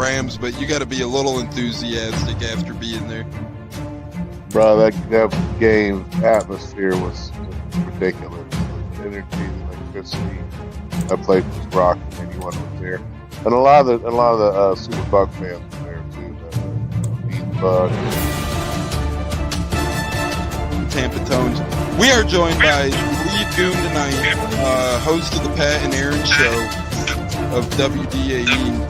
Rams, but you got to be a little enthusiastic after being there. Bro, that game atmosphere was ridiculous. The energy, the electricity. That place was rocking. Anyone was there, and a lot of the Super Bucs fans were there too. The Bucs. Tampa Tones. We are joined by Lead Goon tonight, host of the Pat and Aaron Show of WDAE,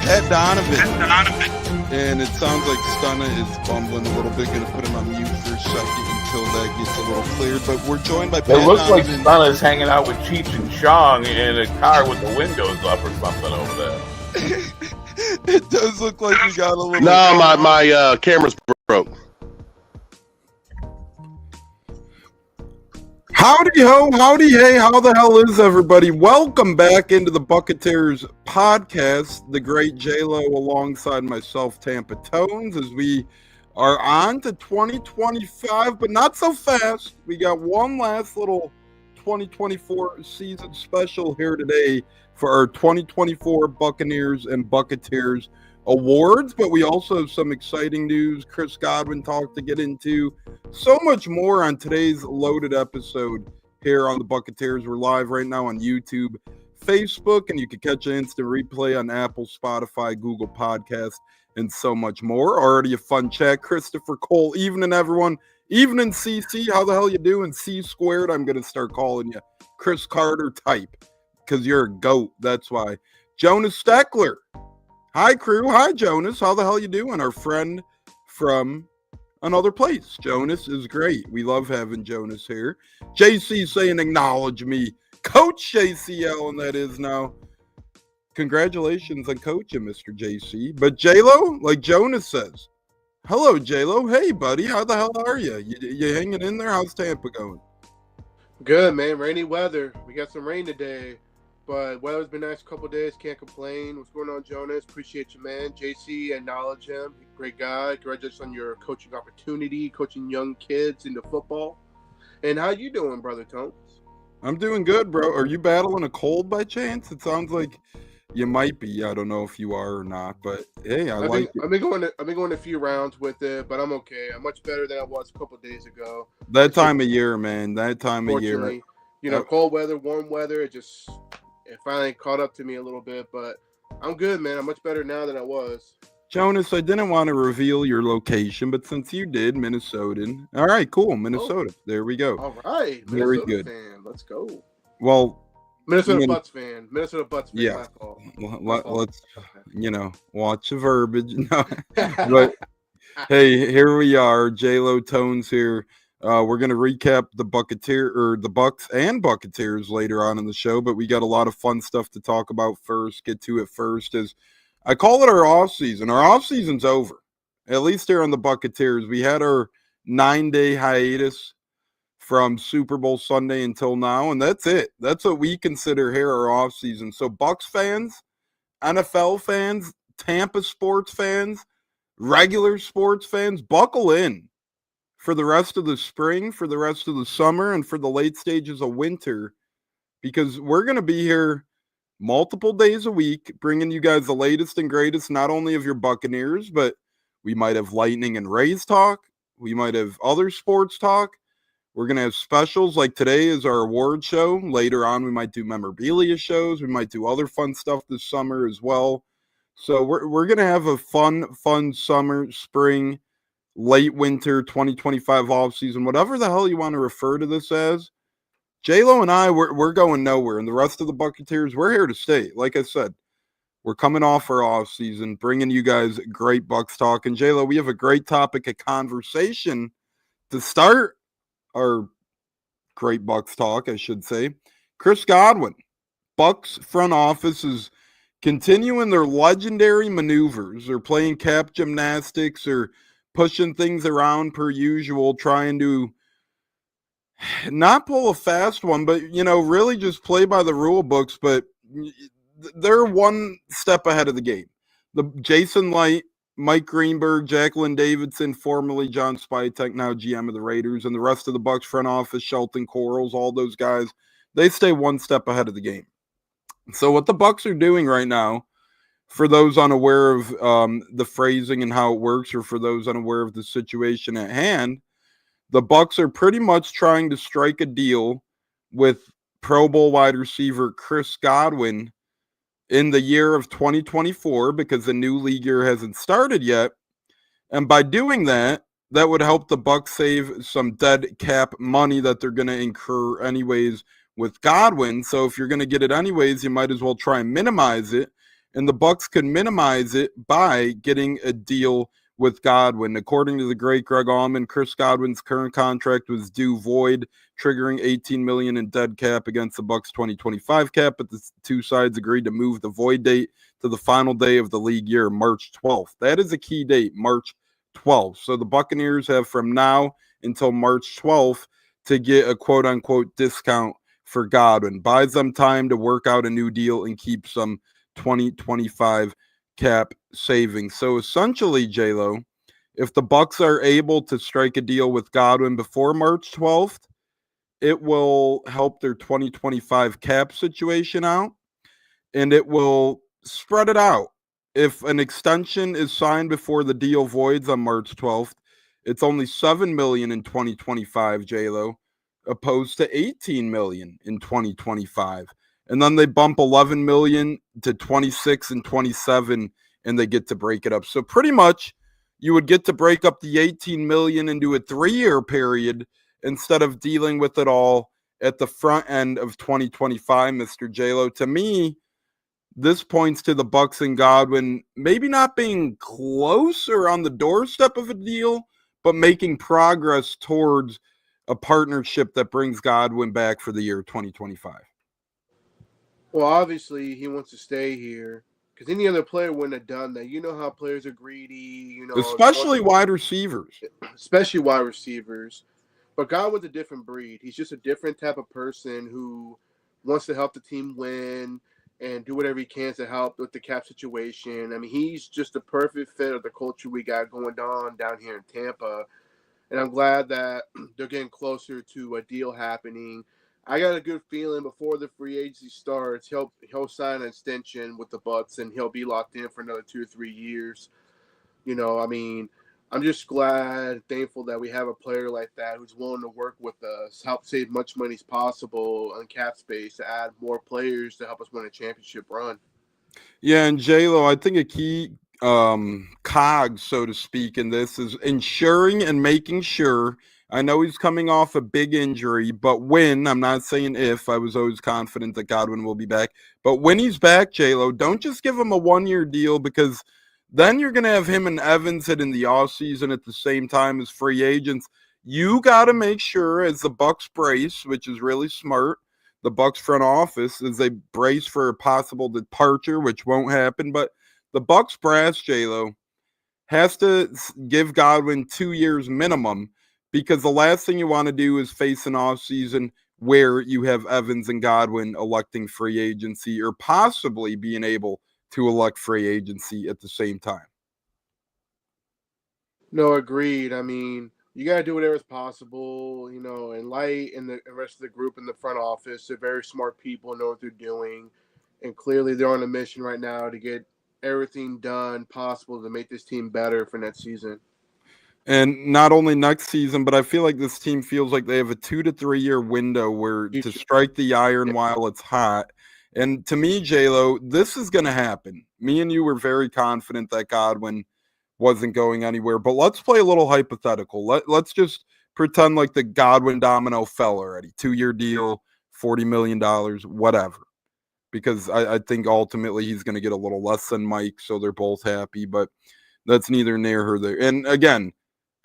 Pat Donovan. And it sounds like Stunna is bumbling a little bit. Going to put him on mute for a second until that gets a little cleared. But we're joined by Pat Donovan. It looks like Stunna's hanging out with Cheech and Chong in a car with the windows up or something over there. It does look like we got a little... No, my camera's broke. Howdy ho, howdy hey, how the hell is everybody? Welcome back into the Buccateers podcast, the great J-Lo alongside myself, Tampa Tones, as we are on to 2025, but not so fast. We got one last little 2024 season special here today for our 2024 Buccaneers and Buccateers awards, but we also have some exciting news, Chris Godwin talk to get into, so much more on today's loaded episode here on the Buccateers. We're live right now on YouTube, Facebook, and you can catch an instant replay on Apple, Spotify, Google Podcast, and so much more. Already a fun chat. Christopher Cole, evening everyone. Evening CC, how the hell you doing? C squared, I'm going to start calling you Chris Carter type, because you're a goat, that's why. Jonas Steckler. Hi, crew. Hi, Jonas. How the hell you doing? Our friend from another place. Jonas is great. We love having Jonas here. JC saying, acknowledge me. Coach JCL, and that is now. Congratulations on coaching, Mr. JC. But J-Lo, like Jonas says, hello, J-Lo. Hey, buddy. How the hell are you? You hanging in there? How's Tampa going? Good, man. Rainy weather. We got some rain today. But weather's been nice a couple days. Can't complain. What's going on, Jonas? Appreciate you, man. JC, acknowledge him. Great guy. Congratulations on your coaching opportunity, coaching young kids into football. And how you doing, Brother Tones? I'm doing good, bro. Are you battling a cold by chance? It sounds like you might be. I don't know if you are or not. But, hey, I've been going a few rounds with it, but I'm okay. I'm much better than I was a couple days ago. That time of year, man. That time of year. You know, cold weather, warm weather, it finally caught up to me a little bit, but I'm good, man. I'm much better now than I was. Jonas, I didn't want to reveal your location, but since you did, Minnesotan. All right, cool. Minnesota. Oh. There we go. All right. Very Minnesota good. Fan. Let's go. Well, Bucs fan. Minnesota Bucs fan. Yeah. Let's, watch the verbiage. No. But, hey, here we are. J-Lo Tones here. We're going to recap the Bucs and Buccateers later on in the show, but we got a lot of fun stuff to talk about first, get to it first, as I call it our offseason. Our offseason's over, at least here on the Buccateers. We had our 9-day hiatus from Super Bowl Sunday until now, and that's it. That's what we consider here our offseason. So Bucs fans, NFL fans, Tampa sports fans, regular sports fans, buckle in for the rest of the spring, for the rest of the summer, and for the late stages of winter, because we're going to be here multiple days a week, bringing you guys the latest and greatest, not only of your Buccaneers, but we might have Lightning and Rays talk. We might have other sports talk. We're going to have specials, like today is our award show. Later on, we might do memorabilia shows. We might do other fun stuff this summer as well. So we're going to have a fun summer, spring, late winter 2025 offseason, whatever the hell you want to refer to this as. J-Lo and I, we're going nowhere, and the rest of the Buccateers, we're here to stay. Like I said, we're coming off our offseason, bringing you guys great Bucs talk. And J-Lo, we have a great topic of conversation to start our great Bucs talk, I should say. Chris Godwin, Bucs front office is continuing their legendary maneuvers. They're playing cap gymnastics or pushing things around per usual, trying to not pull a fast one, but, really just play by the rule books. But they're one step ahead of the game. The Jason Light, Mike Greenberg, Jacqueline Davidson, formerly John Spytek, now GM of the Raiders, and the rest of the Bucs front office, Shelton Corals, all those guys, they stay one step ahead of the game. So what the Bucs are doing right now, for those unaware of the phrasing and how it works, or for those unaware of the situation at hand, the Bucs are pretty much trying to strike a deal with Pro Bowl wide receiver Chris Godwin in the year of 2024, because the new league year hasn't started yet. And by doing that, that would help the Bucs save some dead cap money that they're going to incur anyways with Godwin. So if you're going to get it anyways, you might as well try and minimize it. And the Bucs could minimize it by getting a deal with Godwin. According to the great Greg Allman, Chris Godwin's current contract was due void, triggering $18 million in dead cap against the Bucs 2025 cap, but the two sides agreed to move the void date to the final day of the league year, March 12th. That is a key date, March 12th. So the Buccaneers have from now until March 12th to get a quote-unquote discount for Godwin. Buys them time to work out a new deal and keep some 2025 cap savings. So essentially, J-Lo, if the Bucs are able to strike a deal with Godwin before March 12th, it will help their 2025 cap situation out, and it will spread it out. If an extension is signed before the deal voids on March 12th, it's only $7 million in 2025, J-Lo, opposed to $18 million in 2025. And then they bump 11 million to 26 and 27, and they get to break it up. So pretty much you would get to break up the 18 million into a 3-year period instead of dealing with it all at the front end of 2025, Mr. J-Lo. To me, this points to the Bucs and Godwin maybe not being close or on the doorstep of a deal, but making progress towards a partnership that brings Godwin back for the year 2025. Well, obviously, he wants to stay here because any other player wouldn't have done that. You know how players are greedy, especially wide receivers. Especially wide receivers. But Godwin's a different breed. He's just a different type of person who wants to help the team win and do whatever he can to help with the cap situation. I mean, he's just a perfect fit of the culture we got going on down here in Tampa. And I'm glad that they're getting closer to a deal happening. I got a good feeling before the free agency starts, he'll sign an extension with the Bucs and he'll be locked in for another 2 or 3 years. I mean, I'm just glad, thankful that we have a player like that who's willing to work with us, help save much money as possible on cap space to add more players to help us win a championship run. Yeah, and J-Lo, I think a key cog, so to speak, in this is ensuring and making sure. I know he's coming off a big injury, but when, I'm not saying if, I was always confident that Godwin will be back. But when he's back, J-Lo, don't just give him a 1-year deal, because then you're going to have him and Evans hit in the offseason at the same time as free agents. You got to make sure, as the Bucs brace, which is really smart, the Bucs front office, as they brace for a possible departure, which won't happen, but the Bucs brass, J-Lo, has to give Godwin 2 years minimum, because the last thing you want to do is face an offseason where you have Evans and Godwin electing free agency, or possibly being able to elect free agency at the same time. No, agreed. I mean, you got to do whatever's possible, and Light and the rest of the group in the front office. They're very smart people, know what they're doing. And clearly they're on a mission right now to get everything done possible to make this team better for next season. And not only next season, but I feel like this team feels like they have a 2 to 3 year window where to strike the iron while it's hot. And to me, J-Lo, this is going to happen. Me and you were very confident that Godwin wasn't going anywhere. But let's play a little hypothetical. Let's just pretend like the Godwin domino fell already. 2-year deal, $40 million, whatever. Because I think ultimately he's going to get a little less than Mike, so they're both happy. But that's neither near nor there. And again,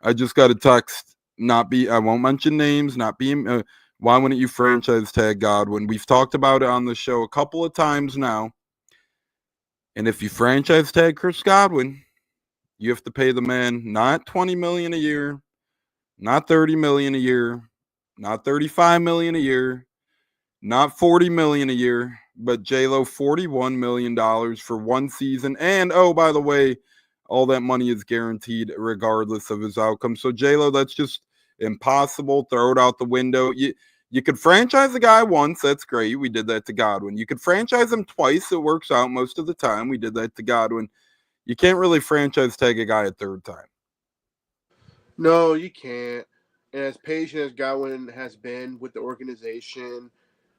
I just got a text, I won't mention names, why wouldn't you franchise tag Godwin? We've talked about it on the show a couple of times now. And if you franchise tag Chris Godwin, you have to pay the man not $20 million a year, not $30 million a year, not $35 million a year, not $40 million a year, but J-Lo $41 million for 1 season. And, oh, by the way, all that money is guaranteed regardless of his outcome. So, J-Lo, that's just impossible. Throw it out the window. You could franchise a guy once. That's great. We did that to Godwin. You could franchise him twice. It works out most of the time. We did that to Godwin. You can't really franchise tag a guy a third time. No, you can't. And as patient as Godwin has been with the organization,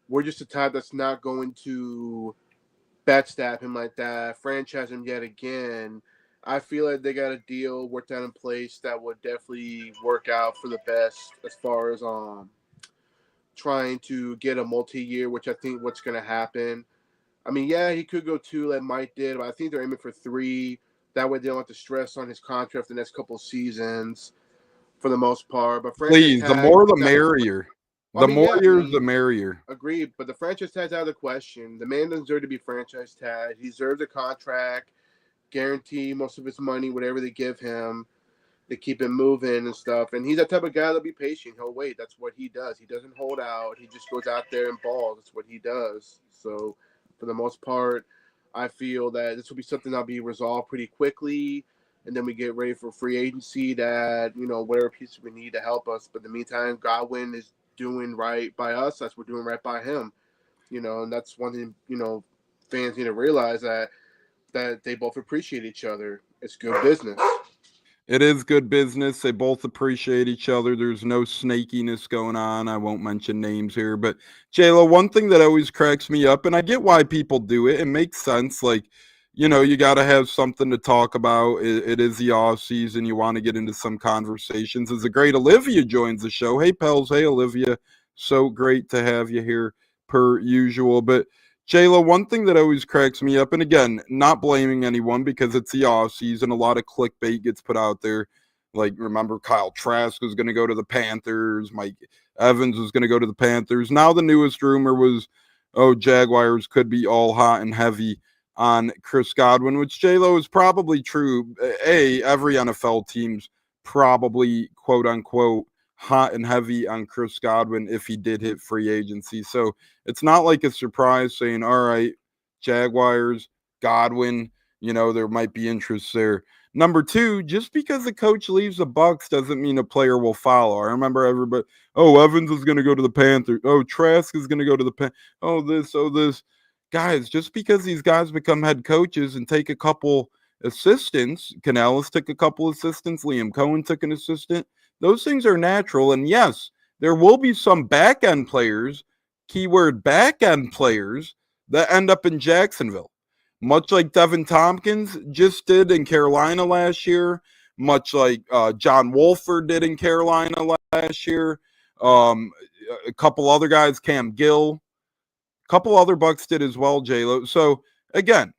we're just the type that's not going to backstab him like that, franchise him yet again. I feel like they got a deal worked out in place that would definitely work out for the best as far as trying to get a multi-year, which I think what's going to happen. I mean, yeah, he could go 2 like Mike did, but I think they're aiming for 3. That way they don't have to stress on his contract for the next couple of seasons for the most part. But Please, the more the merrier. The more years, the merrier. Agreed, but the franchise tag's out of the question. The man doesn't deserve to be franchise tag. He deserves a contract, guarantee most of his money, whatever they give him. They keep him moving and stuff. And he's that type of guy that'll be patient. He'll wait. That's what he does. He doesn't hold out. He just goes out there and balls. That's what he does. So, for the most part, I feel that this will be something that'll be resolved pretty quickly. And then we get ready for free agency that, whatever pieces we need to help us. But in the meantime, Godwin is doing right by us. That's we're doing right by him. And that's one thing, fans need to realize that they both appreciate each other. It's good business. It is good business. They both appreciate each other. There's no snakiness going on. I won't mention names here, but J-Lo, one thing that always cracks me up, and I get why people do it. It makes sense. Like, you got to have something to talk about. It is the off season. You want to get into some conversations. As the great Olivia joins the show. Hey, pals. Hey, Olivia. So great to have you here per usual. But J-Lo, one thing that always cracks me up, and again, not blaming anyone because it's the off season. A lot of clickbait gets put out there. Like, remember Kyle Trask was going to go to the Panthers. Mike Evans was going to go to the Panthers. Now the newest rumor was, Jaguars could be all hot and heavy on Chris Godwin, which J-Lo is probably true. Every NFL team's probably, quote unquote, hot and heavy on Chris Godwin if he did hit free agency. So it's not like a surprise saying, all right, Jaguars, Godwin, there might be interest there. Number 2, just because the coach leaves the Bucs doesn't mean a player will follow. I remember everybody, Evans is going to go to the Panthers. Trask is going to go to the Panthers. This. Guys, just because these guys become head coaches and take a couple assistants, Canales took a couple assistants, Liam Cohen took an assistant, those things are natural. And yes, there will be some back-end players, keyword back-end players, that end up in Jacksonville. Much like Devin Tompkins just did in Carolina last year, much like John Wolford did in Carolina last year. A couple other guys, Cam Gill, couple other Bucs did as well, J-Lo. So, again,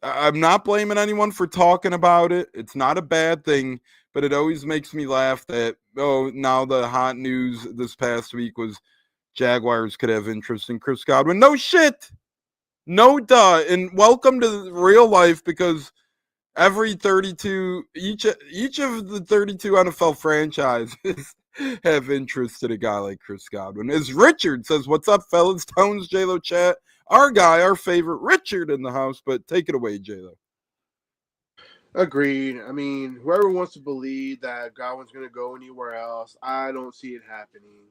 I'm not blaming anyone for talking about it. It's not a bad thing, but it always makes me laugh that, now the hot news this past week was Jaguars could have interest in Chris Godwin. No shit. No duh. And welcome to real life, because every 32, each of the 32 NFL franchises have interest in a guy like Chris Godwin. As Richard says, what's up, fellas? Tones, J-Lo chat. Our guy, our favorite, Richard in the house. But take it away, J-Lo. Agreed. I mean, whoever wants to believe that Godwin's going to go anywhere else, I don't see it happening.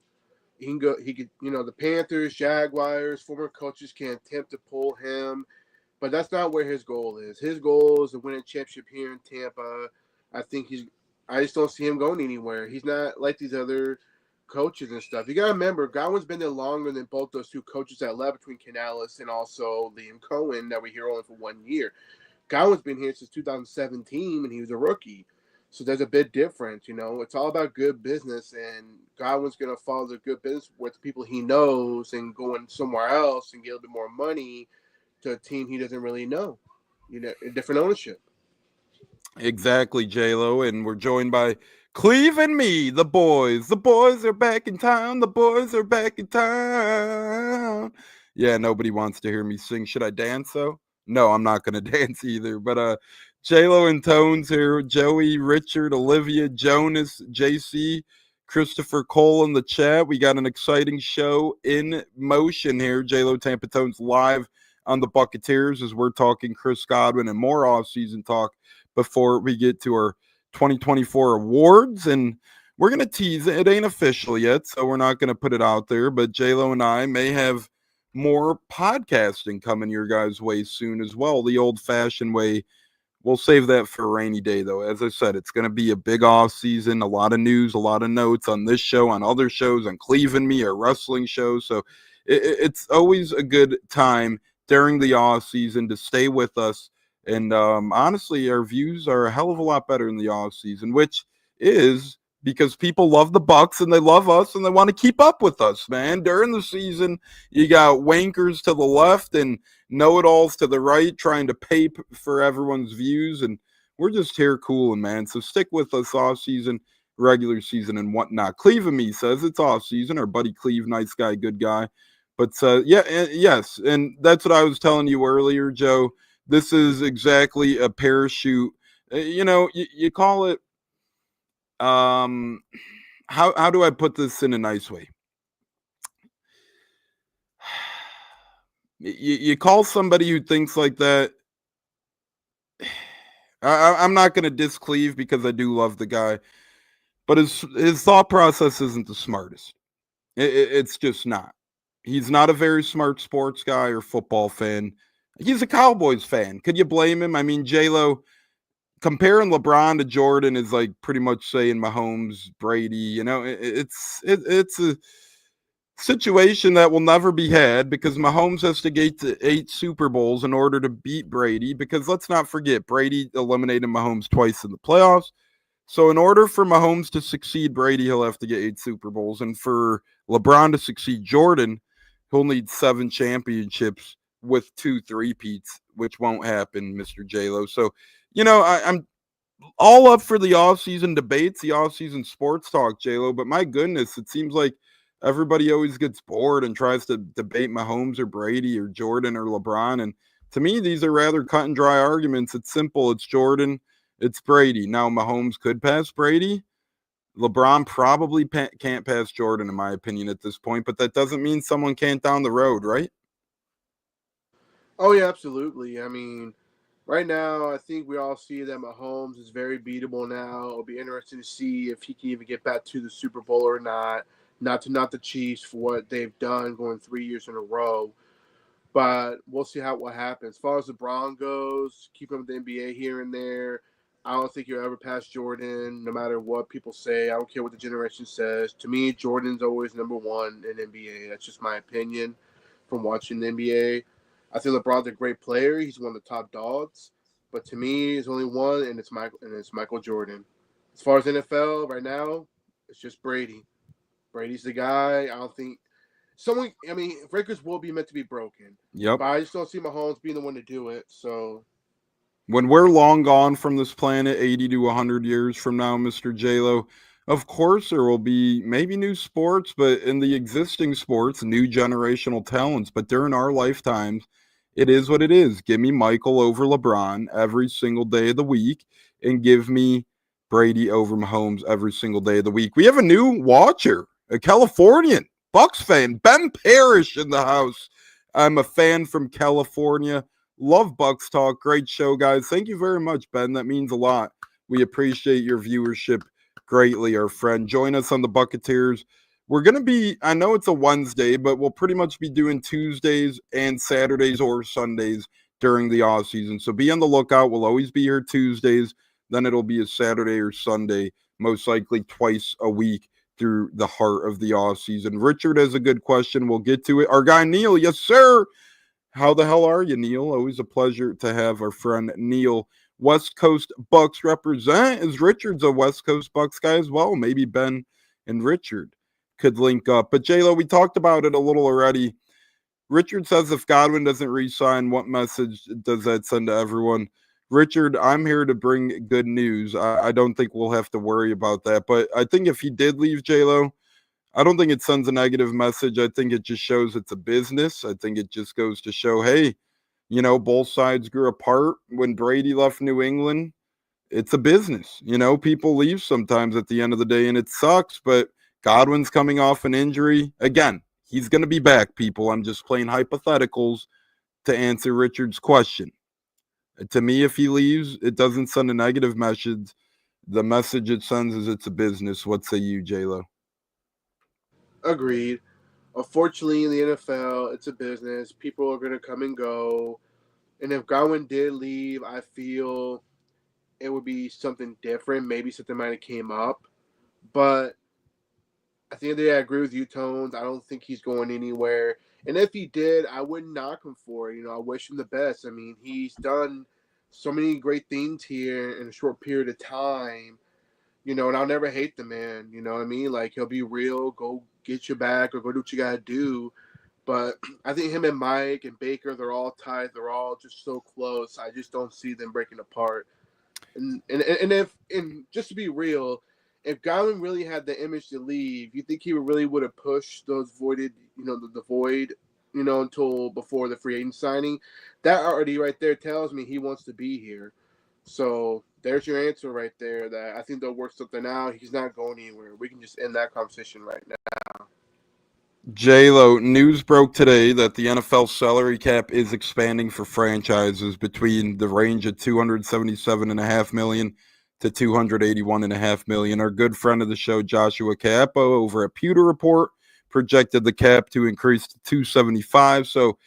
He could, the Panthers, Jaguars, former coaches can attempt to pull him, but that's not where his goal is. His goal is to win a championship here in Tampa. I just don't see him going anywhere. He's not like these other coaches and stuff. You got to remember, Godwin's been there longer than both those 2 coaches that left, between Canales and also Liam Cohen, that we hear only for 1 year. Godwin's been here since 2017, and he was a rookie. So there's a bit different, It's all about good business, and Godwin's going to follow the good business with people he knows and going somewhere else and get a little bit more money to a team he doesn't really know, a different ownership. Exactly, J-Lo, and we're joined by Cleve and me, the boys. The boys are back in town. The boys are back in town. Yeah, nobody wants to hear me sing. Should I dance, though? No, I'm not going to dance either. But J-Lo and Tones here. Joey, Richard, Olivia, Jonas, JC, Christopher Cole in the chat. We got an exciting show in motion here. J-Lo, Tampa, Tones live on the Buccateers as we're talking Chris Godwin and more off-season talk before we get to our 2024 awards. And we're going to tease it. It ain't official yet, so we're not going to put it out there. But J-Lo and I may have more podcasting coming your guys' way soon as well, the old-fashioned way. We'll save that for a rainy day, though. As I said, it's going to be a big off season, a lot of news, a lot of notes on this show, on other shows, on Cleveland Me, our wrestling shows. So it's always a good time during the off season to stay with us. And honestly, our views are a hell of a lot better in the off season, which is because people love the Bucs and they love us and they want to keep up with us, man. During the season, you got wankers to the left and know-it-alls to the right trying to pay for everyone's views, and we're just here cooling, man. So stick with us off season, regular season, and whatnot. Cleve me says it's off season. Our buddy Cleve, nice guy, good guy. But yes, and that's what I was telling you earlier, Joe. This is exactly a parachute. You call it. How do I put this in a nice way? You call somebody who thinks like that. I'm not going to diss Cleve because I do love the guy, but his thought process isn't the smartest. It's just not. He's not a very smart sports guy or football fan. He's a Cowboys fan. Could you blame him? I mean, J-Lo, comparing LeBron to Jordan is like pretty much saying Mahomes, Brady. It's a situation that will never be had because Mahomes has to get to 8 Super Bowls in order to beat Brady, because let's not forget, Brady eliminated Mahomes twice in the playoffs. So in order for Mahomes to succeed Brady, he'll have to get 8 Super Bowls. And for LeBron to succeed Jordan, he'll need 7 championships with 2 three-peats, which won't happen, Mr. J-Lo. So, I'm all up for the offseason debates, the offseason sports talk, J-Lo, but my goodness, it seems like everybody always gets bored and tries to debate Mahomes or Brady or Jordan or LeBron. And to me, these are rather cut and dry arguments. It's simple. It's Jordan. It's Brady. Now, Mahomes could pass Brady. LeBron probably can't pass Jordan, in my opinion, at this point. But that doesn't mean someone can't down the road, right? Oh, yeah, absolutely. I mean, right now, I think we all see that Mahomes is very beatable now. It'll be interesting to see if he can even get back to the Super Bowl or not. Not to knock the Chiefs for what they've done going 3 years in a row. But we'll see what happens. As far as LeBron goes, keep him with the NBA here and there. I don't think he'll ever pass Jordan, no matter what people say. I don't care what the generation says. To me, Jordan's always number one in NBA. That's just my opinion from watching the NBA. I think LeBron's a great player. He's one of the top dogs. But to me, there's only one, and it's Michael Jordan. As far as NFL right now, it's just Brady. Brady's the guy. I don't think records will be meant to be broken. Yep. But I just don't see Mahomes being the one to do it. So when we're long gone from this planet, 80 to 100 years from now, Mr. J-Lo, of course there will be maybe new sports, but in the existing sports, new generational talents. But during our lifetimes, it is what it is. Give me Michael over LeBron every single day of the week, and give me Brady over Mahomes every single day of the week. We have a new watcher, a Californian Bucs fan, Ben Parrish in the house. I'm a fan from California. Love Bucs Talk. Great show, guys. Thank you very much, Ben. That means a lot. We appreciate your viewership greatly, our friend. Join us on the Buccateers. We're going to be, I know it's a Wednesday, but we'll pretty much be doing Tuesdays and Saturdays or Sundays during the off season. So be on the lookout. We'll always be here Tuesdays. Then it'll be a Saturday or Sunday, most likely twice a week through the heart of the off season. Richard has a good question. We'll get to it. Our guy, Neil. Yes, sir. How the hell are you, Neil? Always a pleasure to have our friend Neil. West Coast Bucs represent, as Richard's a West Coast Bucs guy as well. Maybe Ben and Richard could link up. But J-Lo, we talked about it a little already. Richard says if Godwin doesn't re-sign, what message does that send to everyone? Richard, I'm here to bring good news. I don't think we'll have to worry about that. But I think if he did leave, J-Lo, I don't think it sends a negative message. I think it just shows it's a business. I think it just goes to show, hey, both sides grew apart. When Brady left New England, it's a business. People leave sometimes at the end of the day, and it sucks. But Godwin's coming off an injury. Again, he's going to be back, people. I'm just playing hypotheticals to answer Richard's question. To me, if he leaves, it doesn't send a negative message the message it sends is it's a business. What say you, J-Lo? Agreed. Unfortunately, in the NFL, it's a business. People are going to come and go. And if Godwin did leave, I feel it would be something different. Maybe something might have came up. But at the end of the day, I agree with you, Tones. I don't think he's going anywhere. And if he did, I wouldn't knock him for it. I wish him the best. I mean, he's done so many great things here in a short period of time. And I'll never hate the man. You know what I mean? Like, he'll be real, go get your back or go do what you got to do. But I think him and Mike and Baker, they're all tied. They're all just so close. I just don't see them breaking apart. And just to be real, if Godwin really had the image to leave, you think he really would have pushed those voided, the void, until before the free agent signing? That already right there tells me he wants to be here. So there's your answer right there. That I think they'll work something out. He's not going anywhere. We can just end that conversation right now. J-Lo, news broke today that the NFL salary cap is expanding for franchises between the range of $277.5 million to $281.5 million. Our good friend of the show, Joshua Capo, over at Pewter Report, projected the cap to increase to $275. So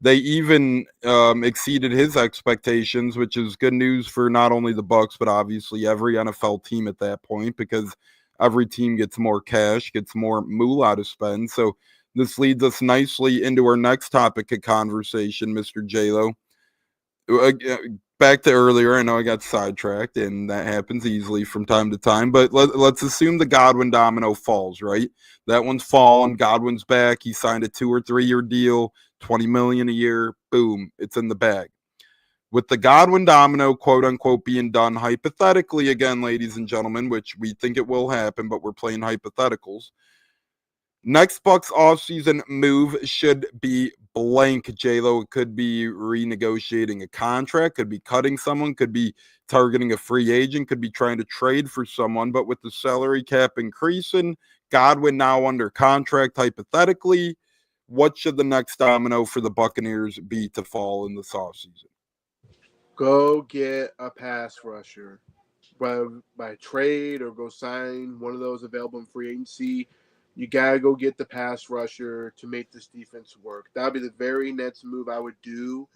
they even exceeded his expectations, which is good news for not only the Bucs, but obviously every NFL team at that point, because every team gets more cash, gets more moolah to spend. So this leads us nicely into our next topic of conversation, Mr. J-Lo. Back to earlier, I know I got sidetracked, and that happens easily from time to time, but let's assume the Godwin domino falls, right? That one's fallen. Godwin's back. He signed a 2 or 3 year deal, $20 million a year. Boom, it's in the bag. With the Godwin domino, quote unquote, being done hypothetically, again, ladies and gentlemen, which we think it will happen, but we're playing hypotheticals. Next Bucs offseason move should be blank, J-Lo. It could be renegotiating a contract, could be cutting someone, could be targeting a free agent, could be trying to trade for someone. But with the salary cap increasing, Godwin now under contract, hypothetically, what should the next domino for the Buccaneers be to fall in this offseason? Go get a pass rusher, whether by trade or go sign one of those available in free agency. You got to go get the pass rusher to make this defense work. That would be the very next move I would do.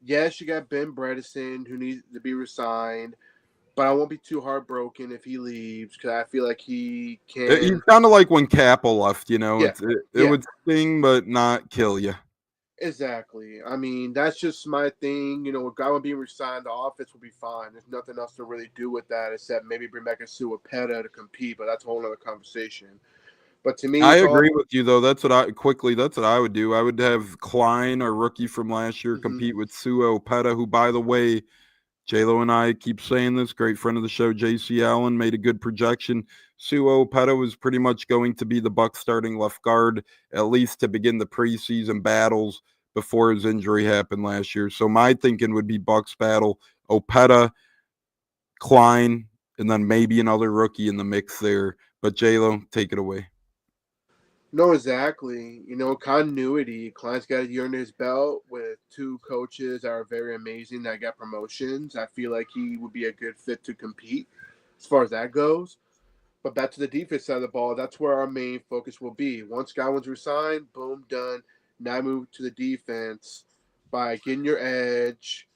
Yes, you got Ben Bredesen, who needs to be resigned, but I won't be too heartbroken if he leaves because I feel like he can. He's kind of like when Capel left, Yeah. It would sting but not kill you. Exactly. I mean, that's just my thing. With Godwin being resigned, the offense will be fine. There's nothing else to really do with that except maybe bring back a Suapeta to compete, but that's a whole other conversation. But to me, I agree with you, though. That's what I would do. I would have Klein, our rookie from last year, compete with Suapeta, who, by the way, J-Lo and I keep saying this, great friend of the show, J.C. Allen, made a good projection. Suapeta was pretty much going to be the Bucs starting left guard, at least to begin the preseason battles before his injury happened last year. So my thinking would be Bucs battle, Opeta, Klein, and then maybe another rookie in the mix there. But J-Lo, take it away. No, exactly. Continuity. Klein's got a year under his belt with 2 coaches that are very amazing that got promotions. I feel like he would be a good fit to compete as far as that goes. But back to the defense side of the ball, that's where our main focus will be. Once Godwin's resigned, boom, done. Now move to the defense by getting your edge.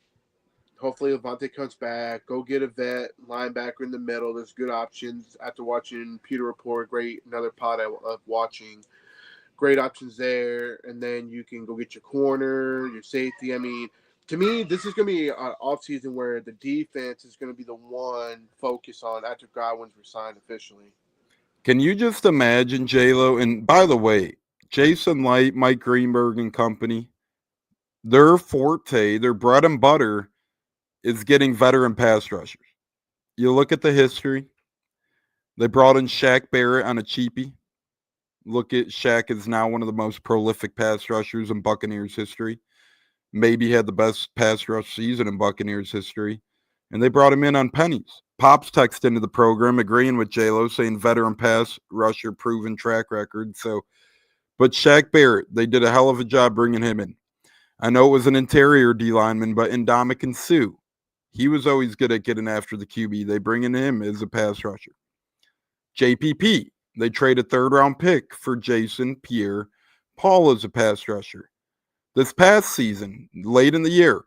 Hopefully Levante comes back. Go get a vet, linebacker in the middle. There's good options. After watching Pewter Report, another pod I love watching. Great options there. And then you can go get your corner, your safety. I mean, to me, this is going to be an offseason where the defense is going to be the one focus on after Godwin's resigned officially. Can you just imagine, J-Lo? And by the way, Jason Light, Mike Greenberg and company, their forte, their bread and butter is getting veteran pass rushers. You look at the history. They brought in Shaq Barrett on a cheapie. Look at Shaq is now one of the most prolific pass rushers in Buccaneers history. Maybe had the best pass rush season in Buccaneers history. And they brought him in on pennies. Pops texted into the program agreeing with J-Lo, saying veteran pass rusher, proven track record. But Shaq Barrett, they did a hell of a job bringing him in. I know it was an interior D lineman, but Ndamukong Suh, He was always good at getting after the QB. They bring in him as a pass rusher. JPP, they trade a 3rd-round pick for Jason Pierre-Paul as a pass rusher. This past season, late in the year,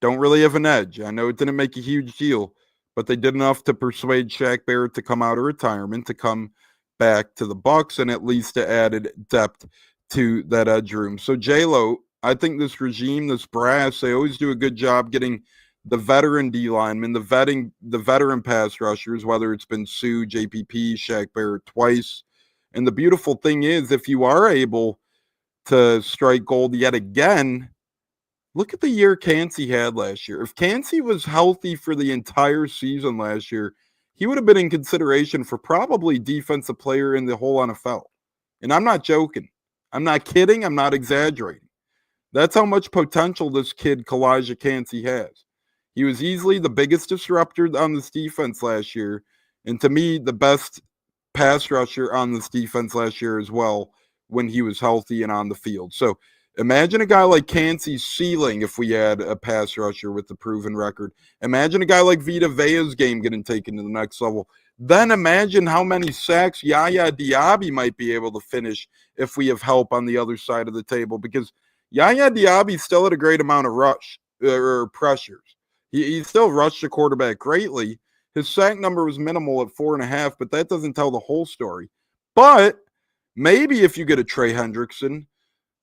don't really have an edge. I know it didn't make a huge deal, but they did enough to persuade Shaq Barrett to come out of retirement, to come back to the Bucs, and at least it added depth to that edge room. So J-Lo, I think this regime, this brass, they always do a good job getting the veteran D linemen, the veteran pass rushers, whether it's been Sue, JPP, Shaq Barrett twice. And the beautiful thing is, if you are able to strike gold yet again, look at the year Cansey had last year. If Cansey was healthy for the entire season last year, he would have been in consideration for probably defensive player in the whole NFL. And I'm not joking. I'm not kidding. I'm not exaggerating. That's how much potential this kid, Kalijah Cansey, has. He was easily the biggest disruptor on this defense last year. And to me, the best pass rusher on this defense last year as well, when he was healthy and on the field. So imagine a guy like Cansey's ceiling if we had a pass rusher with the proven record. Imagine a guy like Vita Vea's game getting taken to the next level. Then imagine how many sacks Yaya Diaby might be able to finish if we have help on the other side of the table, because Yaya Diaby still had a great amount of rush or pressures. He still rushed the quarterback greatly. His sack number was minimal at 4.5, but that doesn't tell the whole story. But maybe if you get a Trey Hendrickson,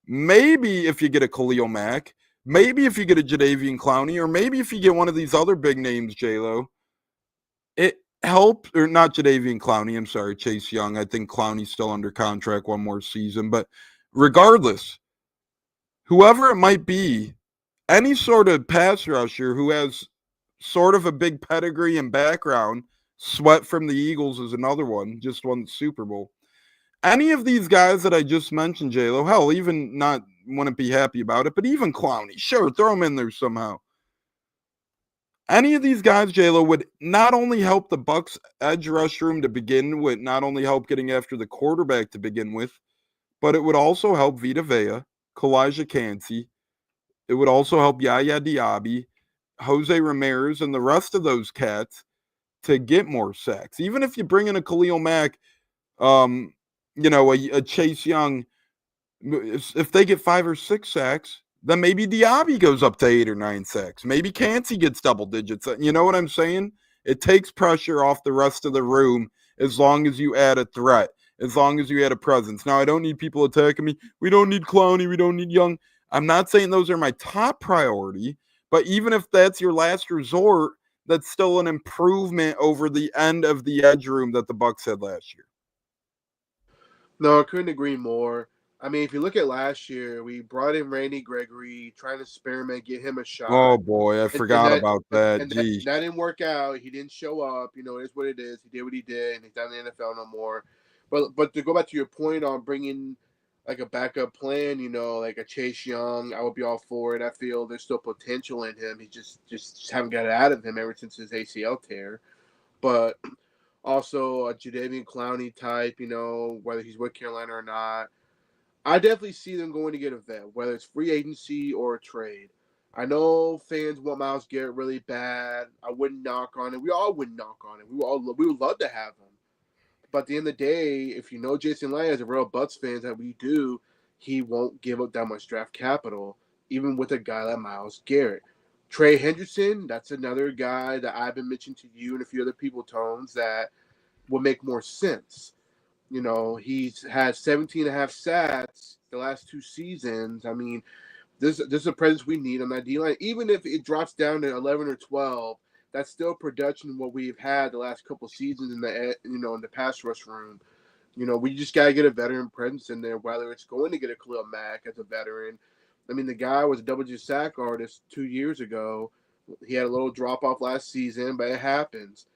maybe if you get a Khalil Mack, maybe if you get a Jadeveon Clowney, or maybe if you get one of these other big names, J-Lo, it helps, or not Jadeveon Clowney, I'm sorry, Chase Young. I think Clowney's still under contract one more season. But regardless, whoever it might be, any sort of pass rusher who has sort of a big pedigree and background, Sweat from the Eagles is another one, just won the Super Bowl. Any of these guys that I just mentioned, J-Lo, hell, even not wouldn't be happy about it, but even Clowney, sure, throw him in there somehow. Any of these guys, J-Lo, would not only help the Bucs edge rush room to begin with, not only help getting after the quarterback to begin with, but it would also help Vita Vea, Kalijah Cansey. It would also help Yaya Diaby, Jose Ramirez, and the rest of those cats to get more sacks. Even if you bring in a Khalil Mack, a Chase Young, if they get 5 or 6 sacks, then maybe Diaby goes up to 8 or 9 sacks. Maybe Cansey gets double digits. You know what I'm saying? It takes pressure off the rest of the room as long as you add a threat, as long as you add a presence. Now, I don't need people attacking me. We don't need Clowney. We don't need Young. I'm not saying those are my top priority, but even if that's your last resort, that's still an improvement over the end of the edge room that the Bucs had last year. No, I couldn't agree more. I mean, if you look at last year, we brought in Randy Gregory, trying to experiment, get him a shot. Oh, boy, I forgot about that. And that didn't work out. He didn't show up. It is what it is. He did what he did, and he's not in the NFL no more. But to go back to your point on bringing like a backup plan, like a Chase Young, I would be all for it. I feel there's still potential in him. He just haven't got it out of him ever since his ACL tear. But also a Jadeveon Clowney type, whether he's with Carolina or not. I definitely see them going to get a vet, whether it's free agency or a trade. I know fans want Myles Garrett really bad. I wouldn't knock on it. We all wouldn't knock on it. We would love to have him. But at the end of the day, if you know Jason Lion as a real Bucs fan that we do, he won't give up that much draft capital, even with a guy like Myles Garrett. Trey Hendrickson, that's another guy that I've been mentioning to you and a few other people, Tones, that would make more sense. He's had 17.5 sacks the last 2 seasons. I mean, this is a presence we need on that D-line. Even if it drops down to 11 or 12, that's still production what we've had the last couple seasons in the pass rush room. We just got to get a veteran presence in there, whether it's going to get a Khalil Mack as a veteran. I mean, the guy was a double-digit sack artist 2 years ago. He had a little drop-off last season, but it happens.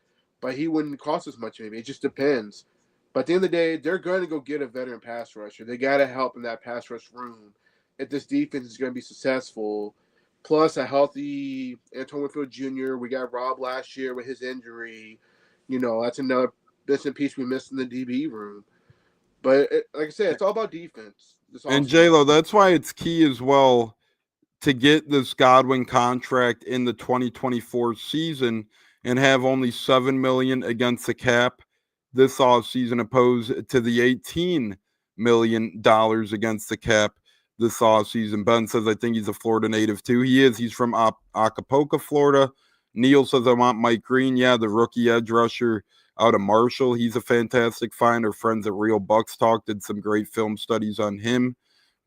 But he wouldn't cost as much, maybe. It just depends. But at the end of the day, they're going to go get a veteran pass rusher. They got to help in that pass rush room if this defense is going to be successful. Plus a healthy Antoine Winfield Jr. We got Rob last year with his injury. That's another missing piece we missed in the DB room. But like I said, it's all about defense. And J-Lo, that's why it's key as well to get this Godwin contract in the 2024 season and have only $7 million against the cap this offseason opposed to the $18 million against the cap this offseason. Ben says, I think he's a Florida native too. He is. He's from Acapulco, Florida. Neil says, I want Mike Green. Yeah, the rookie edge rusher out of Marshall. He's a fantastic find. Our friends at Real Bucs Talk did some great film studies on him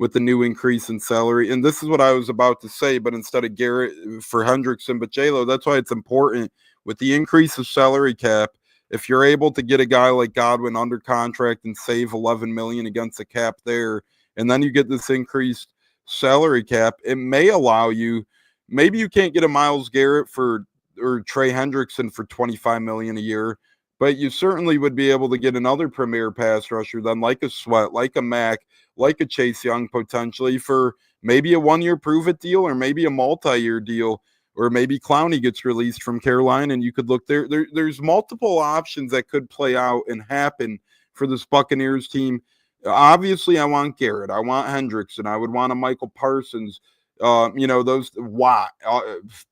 with the new increase in salary. And this is what I was about to say, but instead of Garrett for Hendrickson, but J-Lo, that's why it's important with the increase of salary cap. If you're able to get a guy like Godwin under contract and save $11 million against the cap there, and then you get this increased salary cap, it may allow you, maybe you can't get a Myles Garrett or Trey Hendrickson for $25 million a year, but you certainly would be able to get another premier pass rusher then, like a Sweat, like a Mack, like a Chase Young potentially for maybe a one-year prove-it deal or maybe a multi-year deal, or maybe Clowney gets released from Carolina and you could look there. There's multiple options that could play out and happen for this Buccaneers team. Obviously, I want Garrett. I want Hendrickson. I would want a Michael Parsons. Those Watt,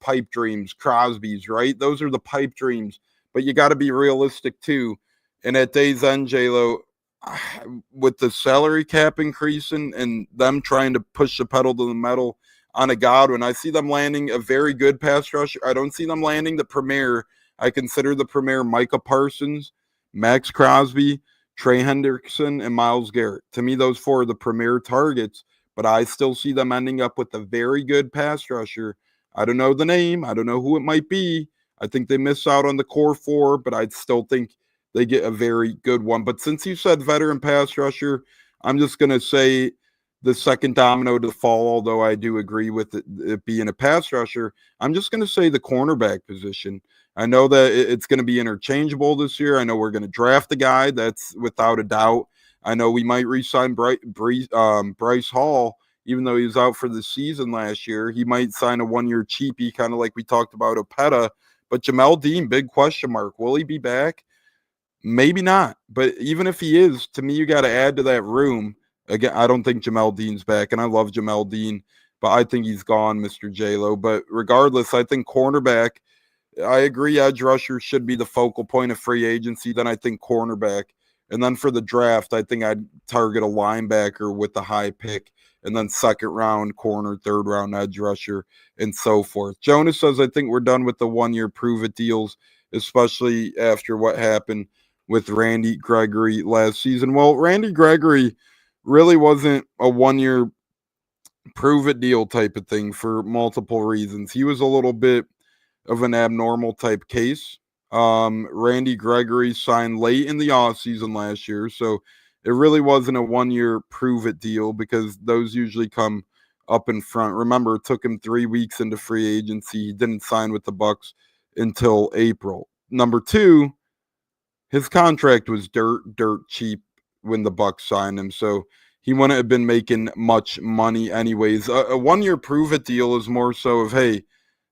pipe dreams, Crosby's, right? Those are the pipe dreams. But you got to be realistic too. And at day's end, J-Lo, with the salary cap increasing and them trying to push the pedal to the metal on a Godwin, I see them landing a very good pass rusher. I don't see them landing the premier. I consider the premier Micah Parsons, Max Crosby, Trey Hendrickson, and Myles Garrett. To me, those four are the premier targets, but I still see them ending up with a very good pass rusher. I don't know the name. I don't know who it might be. I think they miss out on the core four, but I'd still think they get a very good one. But since you said veteran pass rusher, I'm just going to say the second domino to fall, although I do agree with it being a pass rusher. I'm just going to say the cornerback position. I know that it's going to be interchangeable this year. I know we're going to draft a guy. That's without a doubt. I know we might re-sign Bryce Hall, even though he was out for the season last year. He might sign a one-year cheapie, kind of like we talked about Opeta. But Jamel Dean, big question mark. Will he be back? Maybe not. But even if he is, to me, you got to add to that room. Again, I don't think Jamel Dean's back, and I love Jamel Dean, but I think he's gone, Mr. J-Lo. But regardless, I think cornerback, I agree edge rusher should be the focal point of free agency. Then I think cornerback. And then for the draft, I think I'd target a linebacker with the high pick, and then second round corner, third round edge rusher, and so forth. Jonas says, I think we're done with the one-year prove-it deals, especially after what happened with Randy Gregory last season. Well, Randy Gregory really wasn't a one-year prove-it deal type of thing for multiple reasons. He was a little bit of an abnormal type case. Randy Gregory signed late in the offseason last year, so it really wasn't a one-year prove-it deal because those usually come up in front. Remember, it took him 3 weeks into free agency. He didn't sign with the Bucs until April. Number two, his contract was dirt cheap when the Bucs signed him, so he wouldn't have been making much money anyways. A one-year prove-it deal is more so of, hey,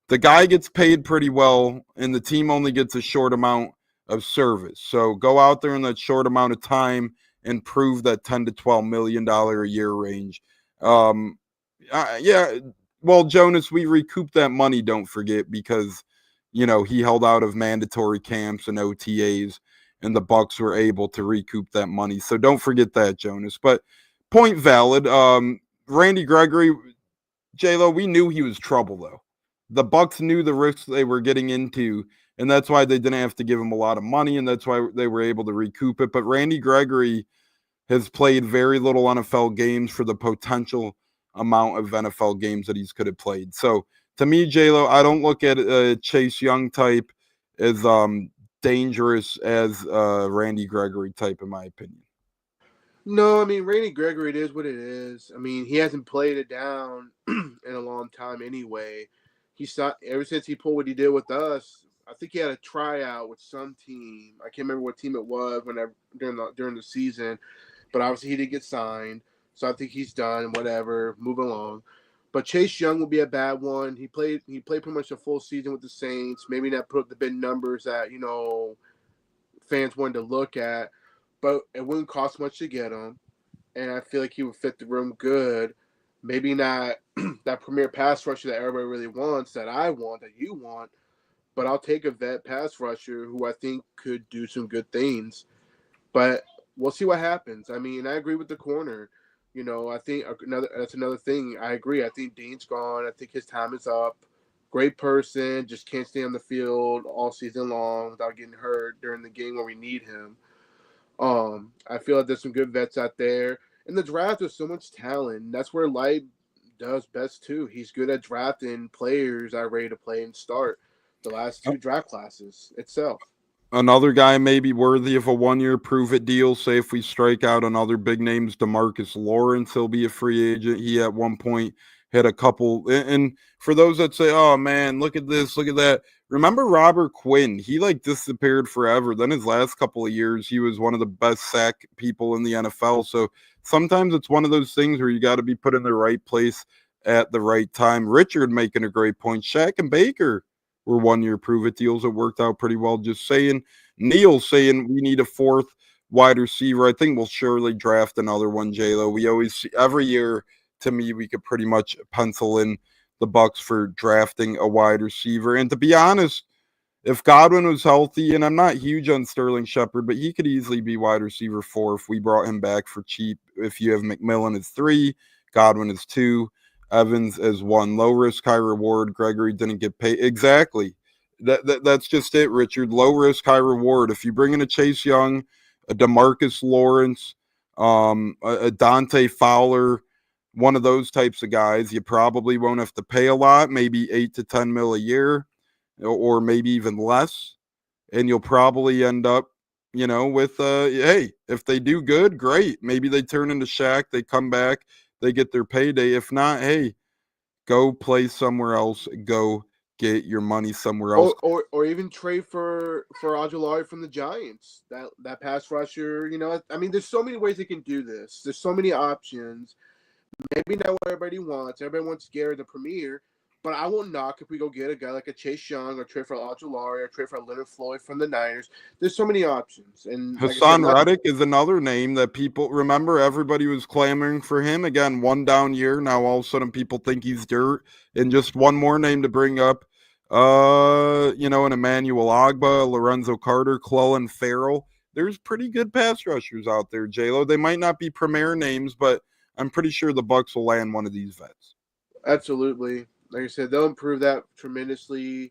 the guy gets paid pretty well, and the team only gets a short amount of service. So go out there in that short amount of time and prove that $10 to $12 million a year range. Well, Jonas, we recouped that money, don't forget, because, he held out of mandatory camps and OTAs, and the Bucs were able to recoup that money. So don't forget that, Jonas. But point valid. Randy Gregory, J-Lo, we knew he was trouble, though. The Bucs knew the risks they were getting into, and that's why they didn't have to give him a lot of money, and that's why they were able to recoup it. But Randy Gregory has played very little NFL games for the potential amount of NFL games that he's could have played. So to me, J-Lo, I don't look at a Chase Young type as dangerous as Randy Gregory type, in my opinion. No, I mean, Randy Gregory, it is what it is. I mean, he hasn't played it down in a long time anyway. He's not, ever since he pulled what he did with us, I think he had a tryout with some team. I can't remember what team it was during the season, but obviously he did get signed. So I think he's done, whatever, move along. But Chase Young will be a bad one. He played pretty much a full season with the Saints. Maybe not put up the big numbers that, fans wanted to look at, but it wouldn't cost much to get him. And I feel like he would fit the room good. maybe not that premier pass rusher that everybody really wants, that I want, that you want, but I'll take a vet pass rusher who I think could do some good things. But we'll see what happens. I mean, I agree with the corner. I think that's another thing. I agree. I think Dean's gone. I think his time is up. Great person, just can't stay on the field all season long without getting hurt during the game when we need him. I feel like there's some good vets out there. In the draft, there's so much talent. That's where Light does best too. He's good at drafting players that are ready to play and start. The last two draft classes itself. Another guy may be worthy of a 1-year prove-it deal. Say if we strike out on other big names, DeMarcus Lawrence, he'll be a free agent. He at one point had a couple. And for those that say, oh, man, look at this, look at that. Remember Robert Quinn? He disappeared forever. Then his last couple of years, he was one of the best sack people in the NFL. So sometimes it's one of those things where you got to be put in the right place at the right time. Richard making a great point. Shaq and Baker were 1-year prove-it deals. It worked out pretty well. Just saying. Neil saying we need a fourth wide receiver. I think we'll surely draft another one, J-Lo. We always see, every year, to me, we could pretty much pencil in the Bucs for drafting a wide receiver. And to be honest, if Godwin was healthy, and I'm not huge on Sterling Shepard, but he could easily be wide receiver 4 if we brought him back for cheap. If you have McMillan as 3, Godwin as 2, Evans as 1. Low risk, high reward. Gregory didn't get paid. Exactly. That's just it, Richard. Low risk, high reward. If you bring in a Chase Young, a DeMarcus Lawrence, a Dante Fowler, one of those types of guys, you probably won't have to pay a lot, maybe $8 to $10 million a year, or maybe even less. And you'll probably end up, with, hey, if they do good, great. Maybe they turn into Shaq, they come back, they get their payday. If not, hey, go play somewhere else. Go get your money somewhere else. Or even trade for Ojulari from the Giants. That pass rusher, I mean, there's so many ways they can do this. There's so many options. Maybe not what everybody wants. Everybody wants Garrett the premier. But I won't knock if we go get a guy like a Chase Young or trade for Ojulari or trade for Leonard Floyd from the Niners. There's so many options. And Hassan Reddick is another name that people remember. Everybody was clamoring for him. Again, one down year. Now all of a sudden people think he's dirt. And just one more name to bring up, an Emmanuel Ogba, Lorenzo Carter, Clellan Ferrell. There's pretty good pass rushers out there, J-Lo. They might not be premier names, but I'm pretty sure the Bucs will land one of these vets. Absolutely. Like I said, they'll improve that tremendously.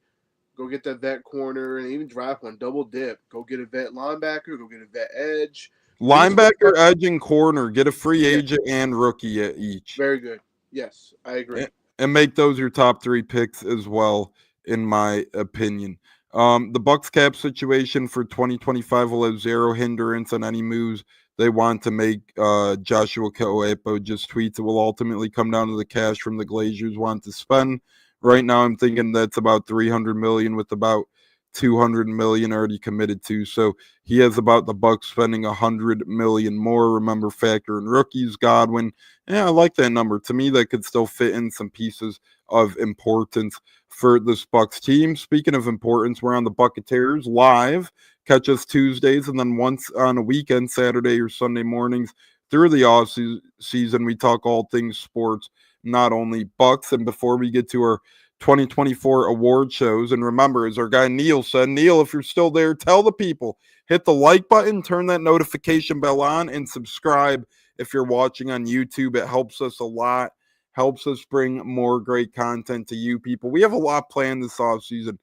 Go get that vet corner and even draft one. Double dip. Go get a vet linebacker. Go get a vet edge. Linebacker, edge, and corner. Get a free agent and rookie at each. Very good. Yes, I agree. And make those your top 3 picks as well, in my opinion. The Bucs cap situation for 2025 will have zero hindrance on any moves they want to make. Joshua Coepo just tweets it will ultimately come down to the cash from the Glazers want to spend. Right now, I'm thinking that's about $300 million with about $200 million already committed to. So he has about the Bucs spending $100 million more. Remember, factor in rookies, Godwin. Yeah, I like that number. To me, that could still fit in some pieces of importance for this Bucs team. Speaking of importance, we're on the Buccateers live. Catch us Tuesdays and then once on a weekend, Saturday or Sunday mornings through the off season. We talk all things sports, not only Bucs. And before we get to our 2024 award shows, and remember, as our guy Neil said, Neil, if you're still there, tell the people, hit the like button, turn that notification bell on, and subscribe if you're watching on YouTube. It helps us a lot, helps us bring more great content to you people. We have a lot planned this offseason.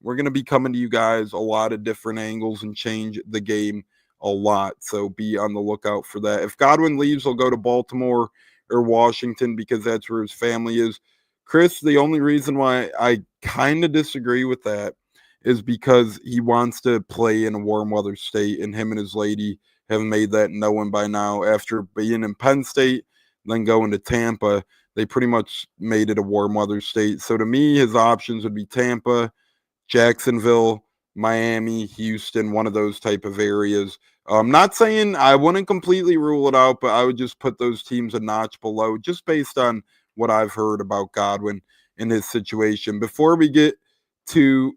We're going to be coming to you guys a lot of different angles and change the game a lot. So be on the lookout for that. If Godwin leaves, he'll go to Baltimore or Washington because that's where his family is. Chris, the only reason why I kind of disagree with that is because he wants to play in a warm weather state, and him and his lady have made that known by now. After being in Penn State, then going to Tampa, they pretty much made it a warm weather state. So to me, his options would be Tampa, Jacksonville, Miami, Houston, one of those type of areas. I'm not saying I wouldn't completely rule it out, but I would just put those teams a notch below just based on what I've heard about Godwin in his situation. Before we get to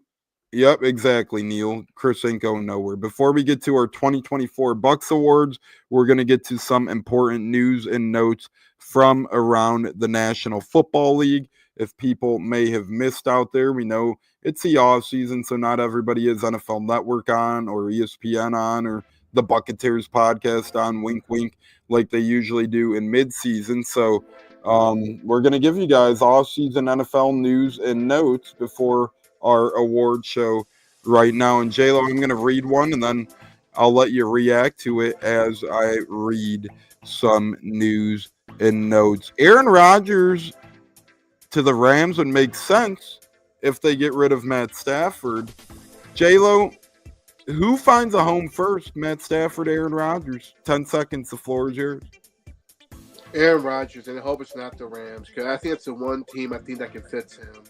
Yep, exactly, Neil. Chris ain't going nowhere. Before we get to our 2024 Bucs Awards, we're going to get to some important news and notes from around the National Football League. If people may have missed out there, we know it's the off season, so not everybody is NFL Network on or ESPN on or the Buccateers podcast on, wink, wink, like they usually do in mid-season. So we're going to give you guys off-season NFL news and notes before our award show right now. And JLo, I'm going to read one and then I'll let you react to it as I read some news and notes. Aaron Rodgers to the Rams would make sense if they get rid of Matt Stafford. JLo, who finds a home first? Matt Stafford, Aaron Rodgers? 10 seconds, the floor is yours. Aaron Rodgers, and I hope it's not the Rams, because I think it's the one team I think that can fit him.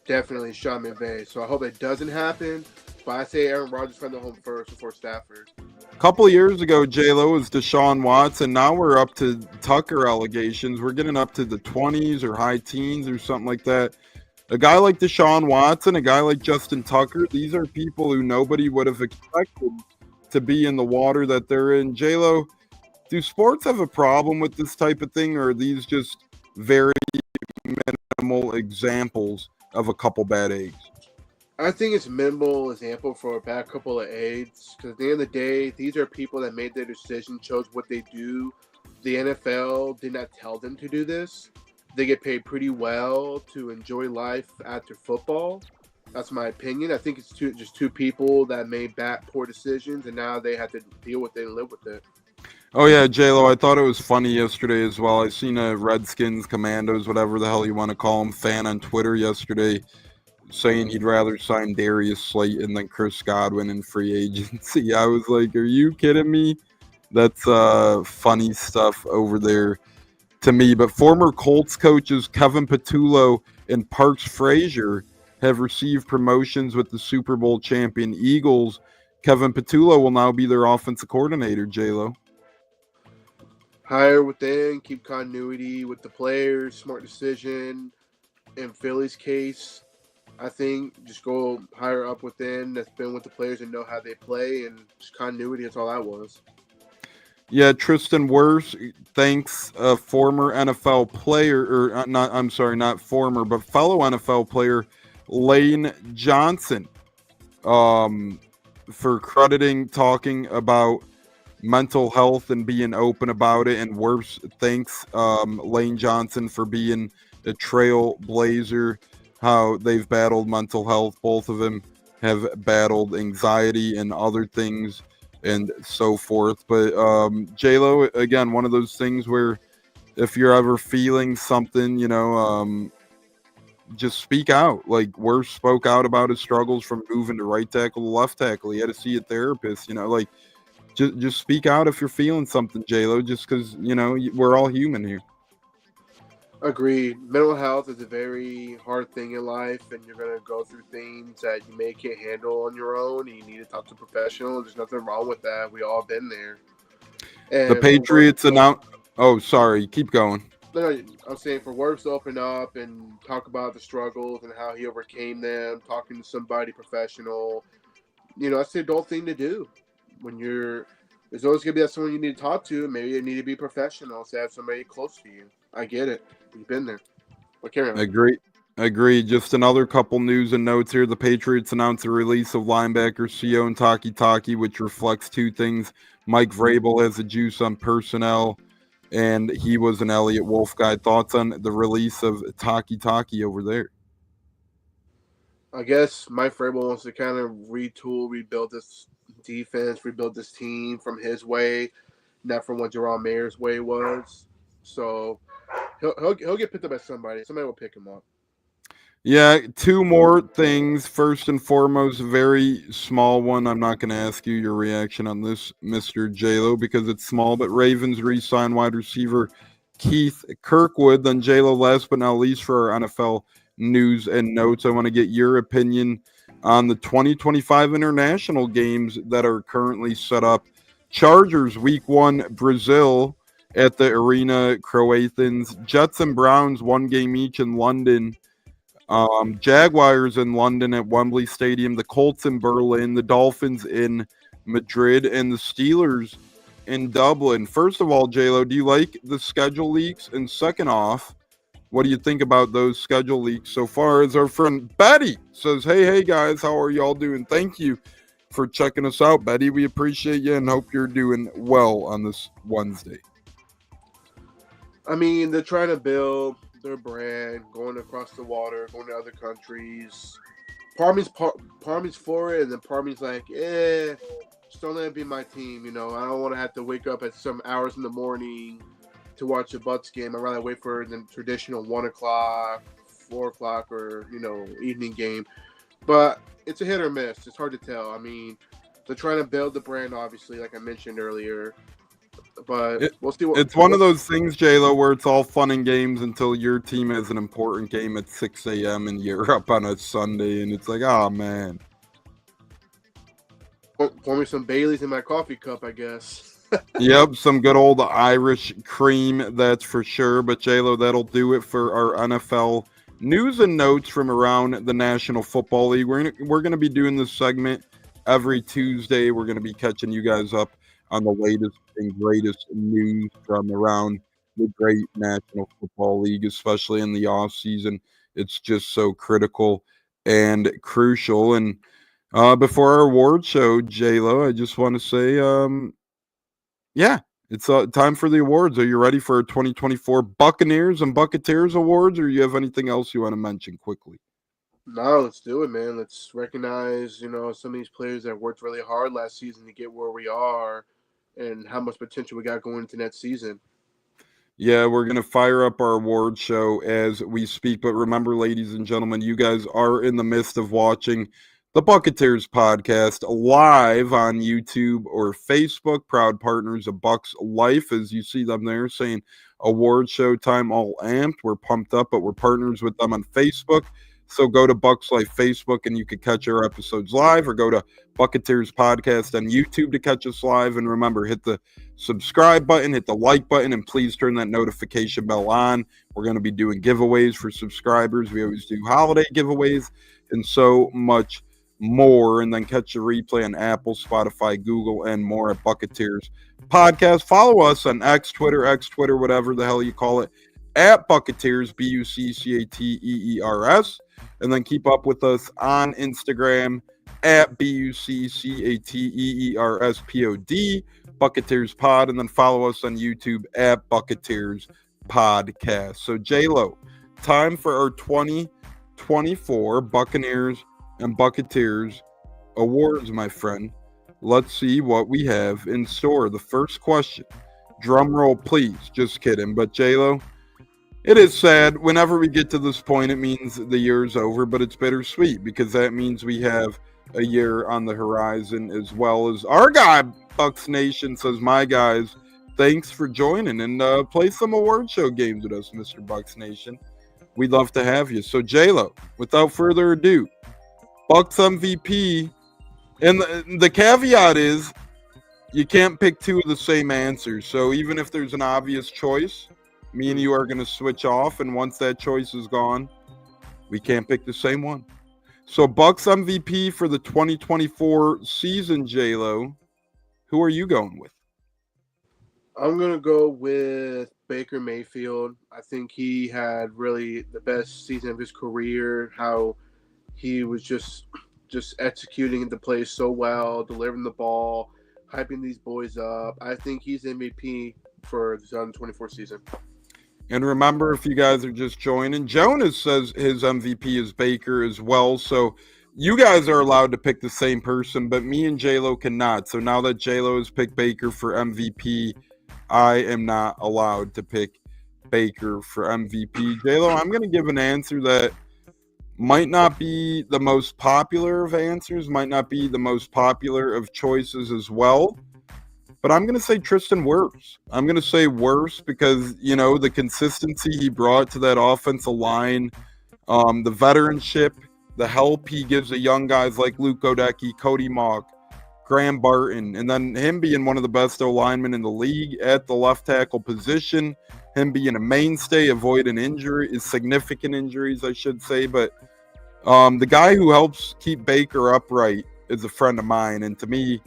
Definitely Sean McVay. So I hope it doesn't happen. But I say Aaron Rodgers find the home first before Stafford. A couple of years ago, J-Lo was Deshaun Watson. Now we're up to Tucker allegations. We're getting up to the 20s or high teens or something like that. A guy like Deshaun Watson, a guy like Justin Tucker, these are people who nobody would have expected to be in the water that they're in. J-Lo, do sports have a problem with this type of thing, or are these just very minimal examples of a couple bad eggs? I think it's minimal example for a bad couple of eggs, because at the end of the day, these are people that made their decision, chose what they do. The NFL did not tell them to do this. They get paid pretty well to enjoy life after football. That's my opinion. I think it's just two people that made bad, poor decisions, and now they have to deal with it and live with it. Oh, yeah, J-Lo, I thought it was funny yesterday as well. I seen a Redskins, Commandos, whatever the hell you want to call them, fan on Twitter yesterday saying he'd rather sign Darius Slayton than Chris Godwin in free agency. I was like, are you kidding me? That's funny stuff over there to me. But former Colts coaches Kevin Patullo and Parks Frazier have received promotions with the Super Bowl champion Eagles. Kevin Patullo will now be their offensive coordinator, J-Lo. Hire within, keep continuity with the players, smart decision. In Philly's case, I think just go higher up within that's been with the players and know how they play, and just continuity, that's all that was. Yeah, Tristan Wirfs, thanks a former NFL player, or not former, but fellow NFL player Lane Johnson for talking about mental health and being open about it. And Wirfs thanks Lane Johnson for being a trailblazer, how they've battled mental health. Both of them have battled anxiety and other things and so forth. But J-Lo, again, one of those things where if you're ever feeling something, just speak out. Like Wirfs spoke out about his struggles from moving to right tackle to left tackle. He had to see a therapist, just speak out if you're feeling something, J-Lo, just because, we're all human here. Agreed. Mental health is a very hard thing in life, and you're going to go through things that you may can't handle on your own, and you need to talk to a professional. There's nothing wrong with that. We all been there. And the Patriots announced... Oh, sorry. Keep going. No, I'm saying for Wirfs to open up and talk about the struggles and how he overcame them, talking to somebody professional, that's the adult thing to do. When there's always going to be someone you need to talk to, and maybe you need to be professional to have somebody close to you. I get it. You've been there. Agree. Just another couple news and notes here. The Patriots announced the release of linebacker Sione Takitaki, which reflects two things. Mike Vrabel has a juice on personnel, and he was an Elliott Wolf guy. Thoughts on the release of Takitaki over there? I guess Mike Vrabel wants to kind of retool, rebuild this defense, rebuild this team from his way, not from what Jerome Mayer's way was. So he'll get picked up by somebody. Somebody will pick him up. Yeah, two more things. First and foremost, very small one. I'm not going to ask you your reaction on this, Mr. J-Lo, because it's small, but Ravens re-sign wide receiver Keith Kirkwood. Then J-Lo, last but not least for our NFL news and notes, I want to get your opinion on the 2025 international games that are currently set up. Chargers week 1, Brazil at the Arena Croatians. Jets and Browns 1 game each in London. Jaguars in London at Wembley Stadium, the Colts in Berlin, the Dolphins in Madrid, and the Steelers in Dublin. First of all, JLo, do you like the schedule leaks? And second off, what do you think about those schedule leaks so far? As our friend Betty says, hey guys, how are y'all doing? Thank you for checking us out, Betty. We appreciate you and hope you're doing well on this Wednesday. I mean, they're trying to build their brand, going across the water, going to other countries. Part of me's for it, and then part of me's like, just don't let it be my team. You know, I don't want to have to wake up at some hours in the morning to watch a Bucs game. I'd rather wait for the traditional 1 o'clock, 4 o'clock, or, evening game. But it's a hit or miss. It's hard to tell. I mean, they're trying to build the brand, obviously, like I mentioned earlier. But we'll see. It's one of those things, JLo, where it's all fun and games until your team has an important game at 6 a.m. in Europe on a Sunday, and it's like, oh, man. Pour me some Baileys in my coffee cup, I guess. Yep, some good old Irish cream, that's for sure. But, JLo, that'll do it for our NFL news and notes from around the National Football League. We're gonna be doing this segment every Tuesday. We're going to be catching you guys up on the latest and greatest news from around the great National Football League, especially in the off season. It's just so critical and crucial. And before our award show, JLo, I just want to say, it's time for the awards. Are you ready for our 2024 Buccaneers and Buccateers awards, or you have anything else you want to mention quickly? No, let's do it, man. Let's recognize, some of these players that worked really hard last season to get where we are and how much potential we got going into next season. Yeah, we're going to fire up our award show as we speak. But remember, ladies and gentlemen, you guys are in the midst of watching the Buccateers podcast live on YouTube or Facebook. Proud partners of Bucs Life, as you see them there saying award show time, all amped. We're pumped up, but we're partners with them on Facebook. So go to Bucs Life Facebook and you can catch our episodes live, or go to Buccateers Podcast on YouTube to catch us live. And remember, hit the subscribe button, hit the like button, and please turn that notification bell on. We're going to be doing giveaways for subscribers. We always do holiday giveaways and so much more. And then catch the replay on Apple, Spotify, Google, and more at Buccateers Podcast. Follow us on X, Twitter, whatever the hell you call it, at Buccateers, Buccateers. And then keep up with us on Instagram at BuccateersPod, Buccateers Pod, and then follow us on YouTube at Buccateers Podcast. So, JLo, time for our 2024 Buccaneers and Buccateers awards, my friend. Let's see what we have in store. The first question, drum roll, please. Just kidding. But, JLo, it is sad. Whenever we get to this point, it means the year's over, but it's bittersweet because that means we have a year on the horizon, as well as our guy, Bucs Nation, says, my guys, thanks for joining and play some award show games with us, Mr. Bucs Nation. We'd love to have you. So, JLo, without further ado, Bucs MVP, and the caveat is you can't pick two of the same answers. So even if there's an obvious choice, me and you are going to switch off, and once that choice is gone, we can't pick the same one. So, Bucs MVP for the 2024 season, JLo, who are you going with? I'm going to go with Baker Mayfield. I think he had really the best season of his career, how he was just executing the play so well, delivering the ball, hyping these boys up. I think he's MVP for the 2024 season. And remember, if you guys are just joining, Jonas says his MVP is Baker as well. So you guys are allowed to pick the same person, but me and JLo cannot. So now that JLo has picked Baker for MVP, I am not allowed to pick Baker for MVP. JLo, I'm going to give an answer that might not be the most popular of answers, might not be the most popular of choices as well. But I'm going to say Tristan Wirfs. I'm going to say Wirfs because, the consistency he brought to that offensive line, the veteranship, the help he gives the young guys like Luke Godecki, Cody Mauch, Graham Barton, and then him being one of the best O-linemen in the league at the left tackle position, him being a mainstay, avoiding significant injuries, I should say. But the guy who helps keep Baker upright is a friend of mine, and to me,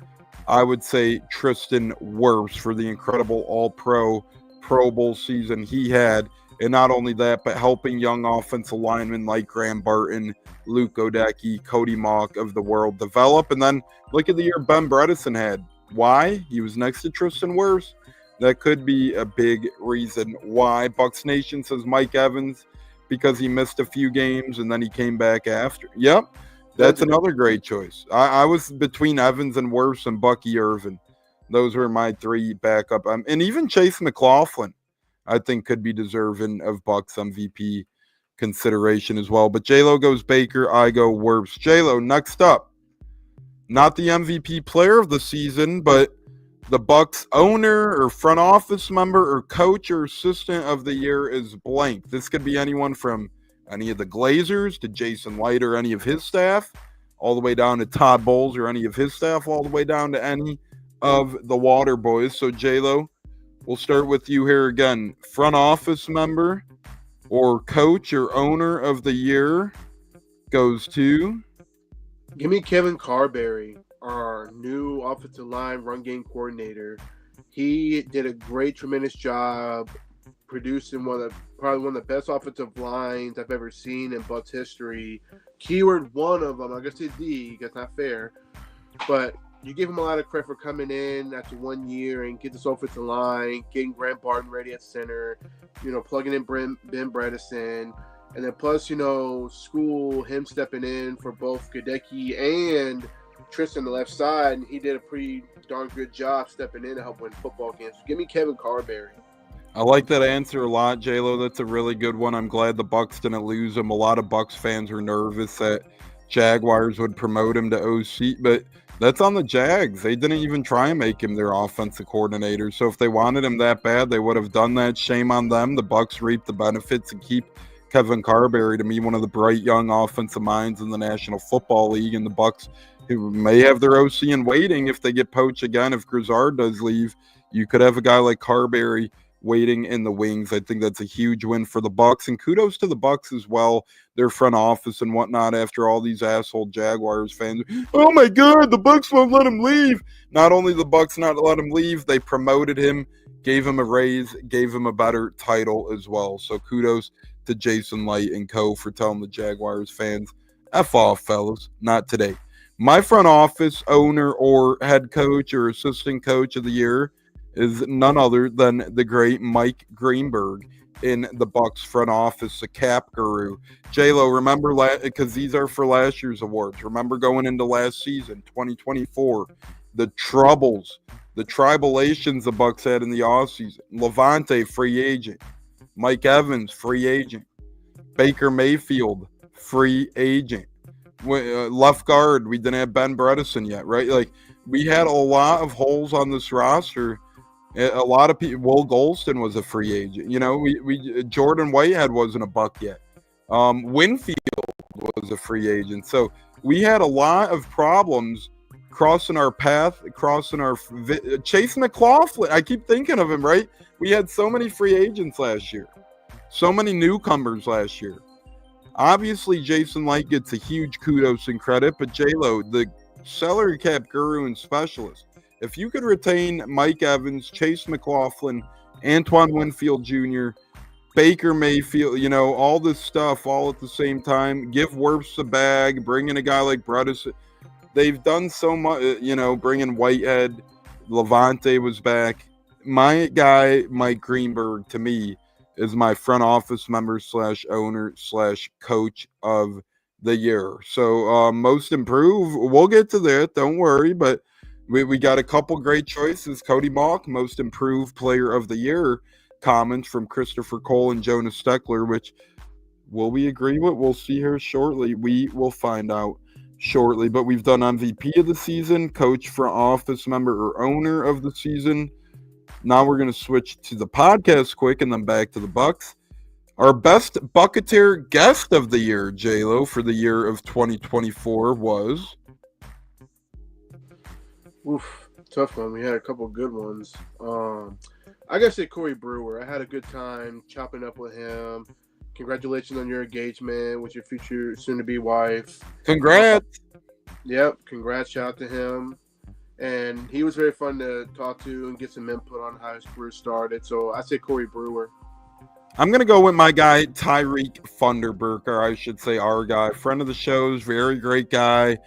I would say Tristan Wirfs for the incredible All-Pro Pro Bowl season he had. And not only that, but helping young offensive linemen like Graham Barton, Luke Godecki, Cody Mauch of the world develop. And then look at the year Ben Bredesen had. Why? He was next to Tristan Wirfs. That could be a big reason why. Bucs Nation says Mike Evans because he missed a few games and then he came back after. Yep, that's another great choice. I was between Evans and Wirfs and Bucky Irvin. Those were my three backup. And even Chase McLaughlin, I think, could be deserving of Bucs MVP consideration as well. But J-Lo goes Baker, I go Wirfs. J-Lo, next up, not the MVP player of the season, but the Bucs owner or front office member or coach or assistant of the year is blank. This could be anyone from any of the Glazers to Jason Light or any of his staff, all the way down to Todd Bowles or any of his staff, all the way down to any of the Water Boys. So, J-Lo, we'll start with you here again. Front office member or coach or owner of the year goes to? Give me Kevin Carberry, our new offensive line run game coordinator. He did a tremendous job producing probably one of the best offensive lines I've ever seen in Bucs history. Keyword one of them, I guess it's D, that's not fair. But you give him a lot of credit for coming in after 1 year and get this offensive line, getting Graham Barton ready at center, plugging in Ben Bredesen, and then plus, school, him stepping in for both Godecki and Tristan on the left side, and he did a pretty darn good job stepping in to help win football games. So give me Kevin Carberry. I like that answer a lot, J-Lo. That's a really good one. I'm glad the Bucs didn't lose him. A lot of Bucs fans were nervous that Jaguars would promote him to OC, but that's on the Jags. They didn't even try and make him their offensive coordinator. So if they wanted him that bad, they would have done that. Shame on them. The Bucs reap the benefits and keep Kevin Carberry, to me, one of the bright young offensive minds in the National Football League. And the Bucs, who may have their OC in waiting if they get poached again, if Grizzard does leave, you could have a guy like Carberry waiting in the wings. I think that's a huge win for the Bucs, and kudos to the Bucs as well, their front office and whatnot, after all these asshole Jaguars fans. Oh my God, the Bucs won't let him leave. Not only the Bucs not let him leave, they promoted him, gave him a raise, gave him a better title as well. So kudos to Jason Light and co for telling the Jaguars fans, F off, fellas, not today. My front office owner or head coach or assistant coach of the year is none other than the great Mike Greenberg in the Bucs front office, a cap guru. J-Lo, remember, because these are for last year's awards, remember going into last season, 2024, the troubles, the tribulations the Bucs had in the offseason. Levante, free agent. Mike Evans, free agent. Baker Mayfield, free agent. Left guard, we didn't have Ben Bredesen yet, right? Like, we had a lot of holes on this roster. A lot of people. Will Golston was a free agent. We Jordan Whitehead wasn't a Buc yet. Winfield was a free agent. So we had a lot of problems crossing our path, Chase McLaughlin. I keep thinking of him, right? We had so many free agents last year, so many newcomers last year. Obviously, Jason Light gets a huge kudos and credit, but J-Lo, the salary cap guru and specialist, if you could retain Mike Evans, Chase McLaughlin, Antoine Winfield Jr., Baker Mayfield, all this stuff all at the same time, give Wirfs a bag, bring in a guy like Bredesen. They've done so much, bring in Whitehead, Levante was back. My guy, Mike Greenberg, to me, is my front office member / owner / coach of the year. So most improved, we'll get to that, don't worry, but we got a couple great choices. Cody Mauch, most improved player of the year, comments from Christopher Cole and Jonas Steckler, which will we agree with? We'll see here shortly. We will find out shortly. But we've done MVP of the season, coach, front office member, or owner of the season. Now we're going to switch to the podcast quick and then back to the Bucs. Our best Buccateer guest of the year, J-Lo, for the year of 2024 was... Oof, tough one. We had a couple good ones. I gotta say Corey Brewer. I had a good time chopping up with him. Congratulations on your engagement with your future soon-to-be wife. Congrats. Yep, congrats. Shout out to him. And he was very fun to talk to and get some input on how his career started. So I say Corey Brewer. I'm going to go with my guy, Tyreek Funderburk, or I should say our guy. Friend of the show's, very great guy.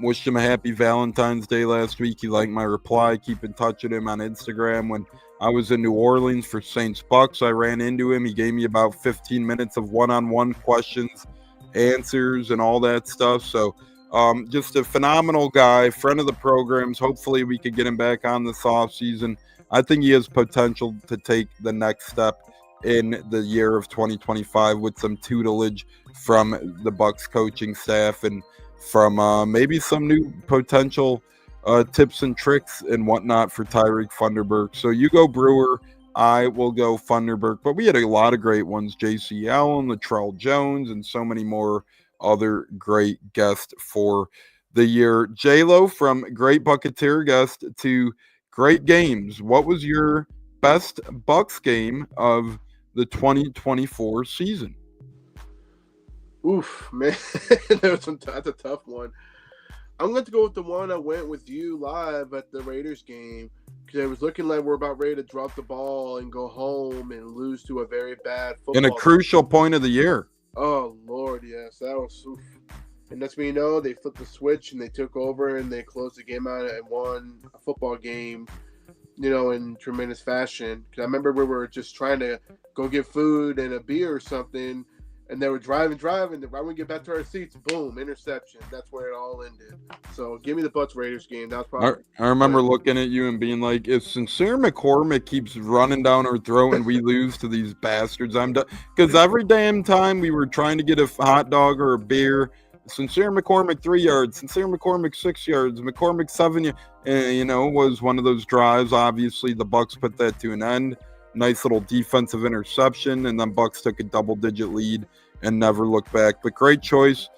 Wished him a happy Valentine's Day last week. He liked my reply. Keep in touch with him on Instagram. When I was in New Orleans for Saints Bucs, I ran into him. He gave me about 15 minutes of one-on-one questions, answers, and all that stuff. So just a phenomenal guy, friend of the programs. Hopefully we could get him back on this offseason. I think he has potential to take the next step in the year of 2025 with some tutelage from the Bucs coaching staff and from maybe some new potential tips and tricks and whatnot for Tyreek Funderburk. So you go Brewer, I will go Funderburk. But we had a lot of great ones, J.C. Allen, Latrell Jones, and so many more other great guests for the year. J-Lo, from great Buccateer guest to great games, what was your best Bucs game of the 2024 season? Oof, man. That's a tough one. I'm going to go with the one I went with you live at the Raiders game, because it was looking like we're about ready to drop the ball and go home and lose to a very bad football In a crucial point of the year. Oh, Lord, yes. That was oof. And that's when you know they flipped the switch and they took over and they closed the game out and won a football game, in tremendous fashion. Because I remember we were just trying to go get food and a beer or something, and they were driving. And right when we get back to our seats, boom, interception. That's where it all ended. So give me the Bucs Raiders game. That was probably. I remember looking at you and being like, if Sincere McCormick keeps running down our throat and we lose to these bastards, I'm done. Because every damn time we were trying to get a hot dog or a beer, Sincere McCormick 3 yards, Sincere McCormick 6 yards, McCormick 7 was one of those drives. Obviously, the Bucs put that to an end. Nice little defensive interception, and then Bucs took a double-digit lead and never looked back. But great choice.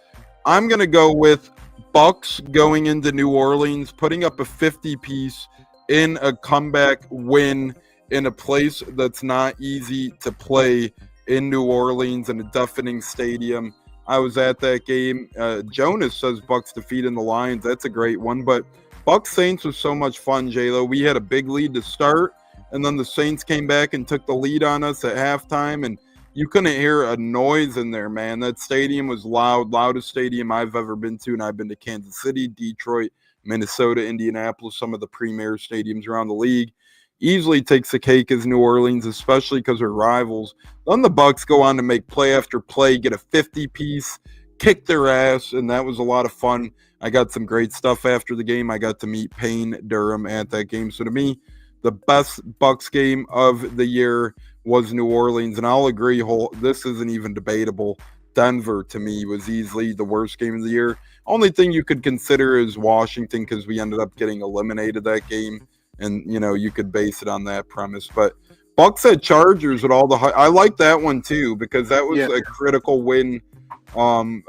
I'm going to go with Bucs going into New Orleans, putting up a 50-piece in a comeback win in a place that's not easy to play in New Orleans in a deafening stadium. I was at that game. Jonas says Bucs defeating the Lions. That's a great one. But Bucs Saints was so much fun, J-Lo. We had a big lead to start, and then the Saints came back and took the lead on us at halftime, and you couldn't hear a noise in there, man. That stadium was loudest stadium I've ever been to, and I've been to Kansas City, Detroit, Minnesota, Indianapolis, some of the premier stadiums around the league. Easily takes the cake as New Orleans, especially because we're rivals. Then the Bucs go on to make play after play, get a 50-piece, kick their ass, and that was a lot of fun. I got some great stuff after the game. I got to meet Payne Durham at that game. So to me, the best Bucs game of the year was New Orleans, and I'll agree, this isn't even debatable. Denver, to me, was easily the worst game of the year. Only thing you could consider is Washington, because we ended up getting eliminated that game, and, you could base it on that premise. But Bucs at Chargers with all the I like that one, too, because that was a critical win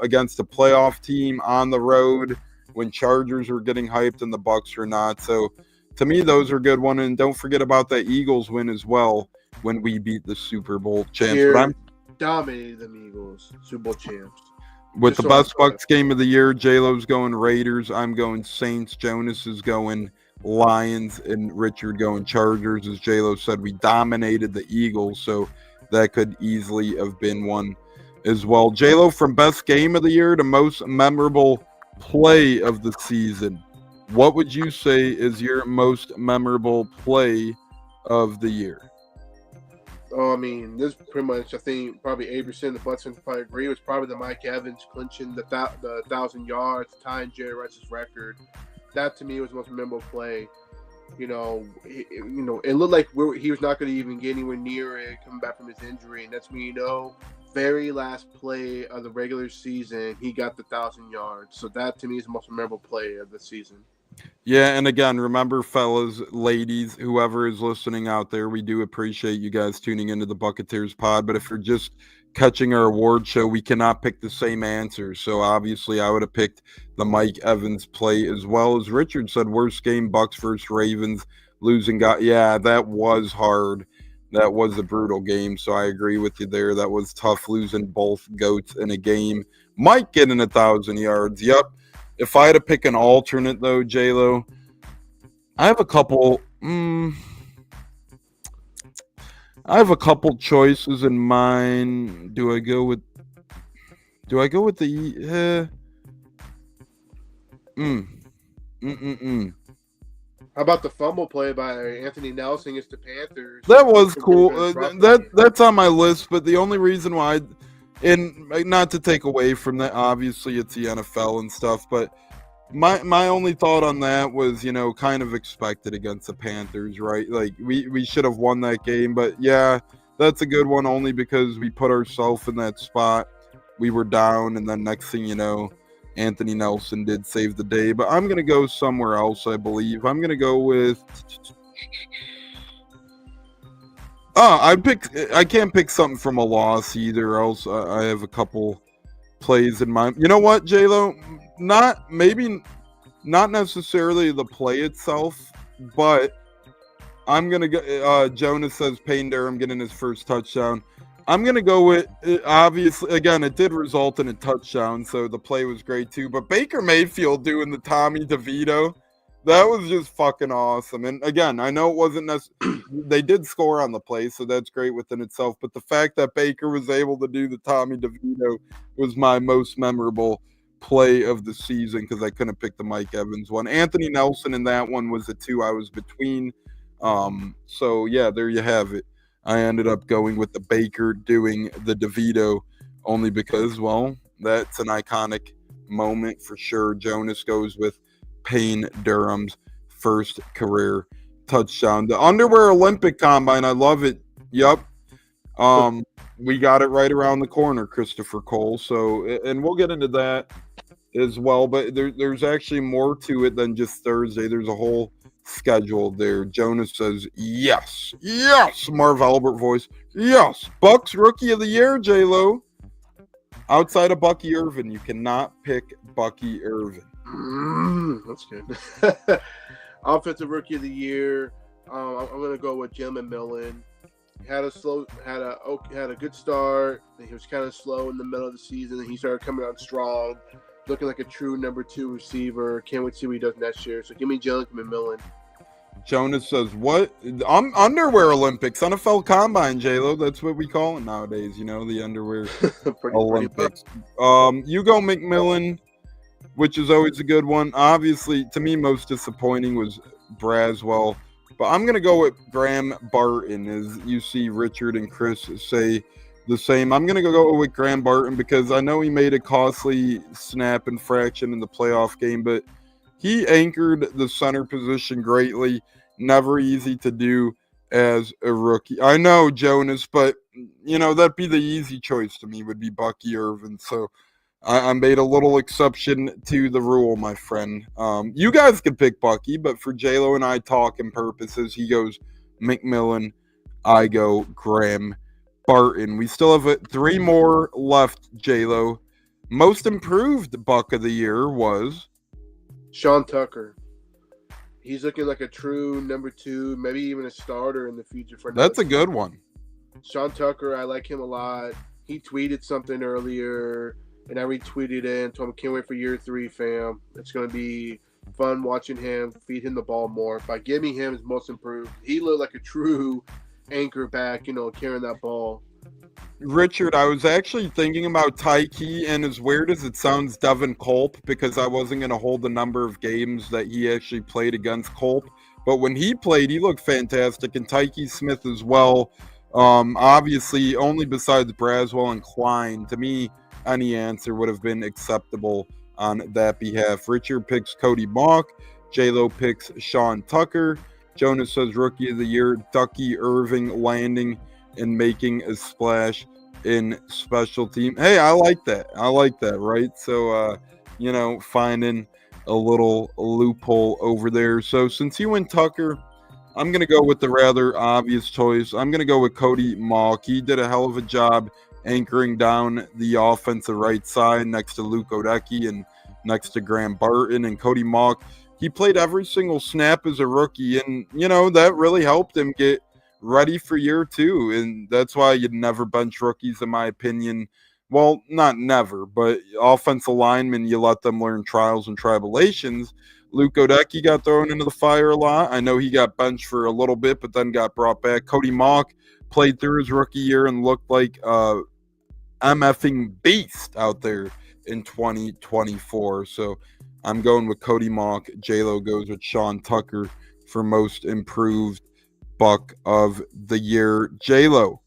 against a playoff team on the road when Chargers were getting hyped and the Bucs were not. So, to me, those are good ones. And don't forget about that Eagles win as well when we beat the Super Bowl champs. But I'm dominated them Eagles, Super Bowl champs. With the best Bucs game of the year, J-Lo's going Raiders. I'm going Saints. Jonas is going Lions, and Richard going Chargers. As J-Lo said, we dominated the Eagles, so that could easily have been one as well. J-Lo, from best game of the year to most memorable play of the season, what would you say is your most memorable play of the year? Oh, I mean, this pretty much, I think probably 80% of the Bucs fans probably agree. It was probably the Mike Evans clinching the 1,000 yards, tying Jerry Rice's record. That to me was the most memorable play. It looked like he was not going to even get anywhere near it coming back from his injury, and that's when very last play of the regular season, he got the 1,000 yards. So that to me is the most memorable play of the season. Yeah, and again, remember, fellas, ladies, whoever is listening out there, we do appreciate you guys tuning into the Buccateers pod. But if you're just catching our award show, we cannot pick the same answer. So obviously I would have picked the Mike Evans play as well. As Richard said, worst game, Bucs versus Ravens, losing yeah, that was hard. That was a brutal game, so I agree with you there. That was tough, losing both GOATs in a game. Mike getting 1,000 yards. Yep. If I had to pick an alternate, though, J-Lo, I have a couple. I have a couple choices in mind. Do I go with the? How about the fumble play by Anthony Nelson against the Panthers? That was cool. That's on my list, but the only reason why, and not to take away from that, obviously it's the NFL and stuff, but my only thought on that was, kind of expected against the Panthers, right? Like we should have won that game, but yeah, that's a good one only because we put ourselves in that spot. We were down, and then next thing you know, Anthony Nelson did save the day, but I'm going to go somewhere else, I believe. I'm going to go with... I can't pick something from a loss either, else I have a couple plays in mind. You know what, J-Lo? Not necessarily the play itself, but I'm going to go... Jonas says Payne Durham getting his first touchdown. I'm going to go with, obviously, again, it did result in a touchdown, so the play was great too. But Baker Mayfield doing the Tommy DeVito, that was just fucking awesome. And again, I know it wasn't necessarily, they did score on the play, so that's great within itself. But the fact that Baker was able to do the Tommy DeVito was my most memorable play of the season because I couldn't pick the Mike Evans one. Anthony Nelson in that one was the two I was between. So, yeah, there you have it. I ended up going with the Baker doing the DeVito only because, well, that's an iconic moment for sure. Jonas goes with Payne Durham's first career touchdown. The Underwear Olympic Combine, I love it. Yep. We got it right around the corner, Christopher Cole. So, and we'll get into that as well. But there's actually more to it than just Thursday. There's a whole schedule there. Jonas says yes. Marv Albert voice, yes. Bucs Rookie of the Year, J-Lo. Outside of Bucky Irvin, you cannot pick Bucky Irvin. That's good. Offensive Rookie of the Year, I'm gonna go with Jim McMillan. Had a good start. He was kind of slow in the middle of the season, and he started coming on strong, looking like a true number 2 receiver. Can't wait to see what he does next year. So give me Jalen McMillan. Jonas says, what? Underwear Olympics, NFL Combine, J-Lo. That's what we call it nowadays, the underwear Olympics. You go McMillan, which is always a good one. Obviously, to me, most disappointing was Braswell. But I'm going to go with Graham Barton, as you see Richard and Chris say the same. I'm going to go with Graham Barton because I know he made a costly snap infraction in the playoff game, but he anchored the center position greatly. Never easy to do as a rookie. I know, Jonas, but, that'd be the easy choice to me would be Bucky Irvin. So I made a little exception to the rule, my friend. You guys could pick Bucky, but for J-Lo and I talking purposes, he goes McMillan. I go Graham Barton. We still have 3 more left, J-Lo. Most improved Buck of the year was Sean Tucker. He's looking like a true number 2, maybe even a starter in the future. That's a good one. Sean Tucker, I like him a lot. He tweeted something earlier, and I retweeted it and told him, can't wait for year 3, fam. It's going to be fun watching him, feed him the ball more. By giving him his most improved, he looked like a true anchor back, carrying that ball. Richard, I was actually thinking about Tyke, and as weird as it sounds, Devin Culp, because I wasn't going to hold the number of games that he actually played against Culp. But when he played, he looked fantastic, and Tyke Smith as well. Obviously, only besides Braswell and Klein, to me, any answer would have been acceptable on that behalf. Richard picks Cody Mauch. J-Lo picks Sean Tucker. Jonas says Rookie of the Year, Ducky Irving landing and making a splash in special team. Hey, I like that, right? So, finding a little loophole over there. So since you went Tucker, I'm going to go with the rather obvious choice. I'm going to go with Cody Mauch. He did a hell of a job anchoring down the offensive right side next to Luke Odecki and next to Graham Barton and Cody Mauch. He played every single snap as a rookie, and, that really helped him get ready for year 2, and that's why you'd never bench rookies, in my opinion. Well, not never, but offensive linemen, you let them learn trials and tribulations. Luke Odecki got thrown into the fire a lot. I know he got benched for a little bit, but then got brought back. Cody Mauch played through his rookie year and looked like MFing beast out there in 2024. So I'm going with Cody Mauch. J-Lo goes with Sean Tucker for most improved Buck of the year. J-Lo,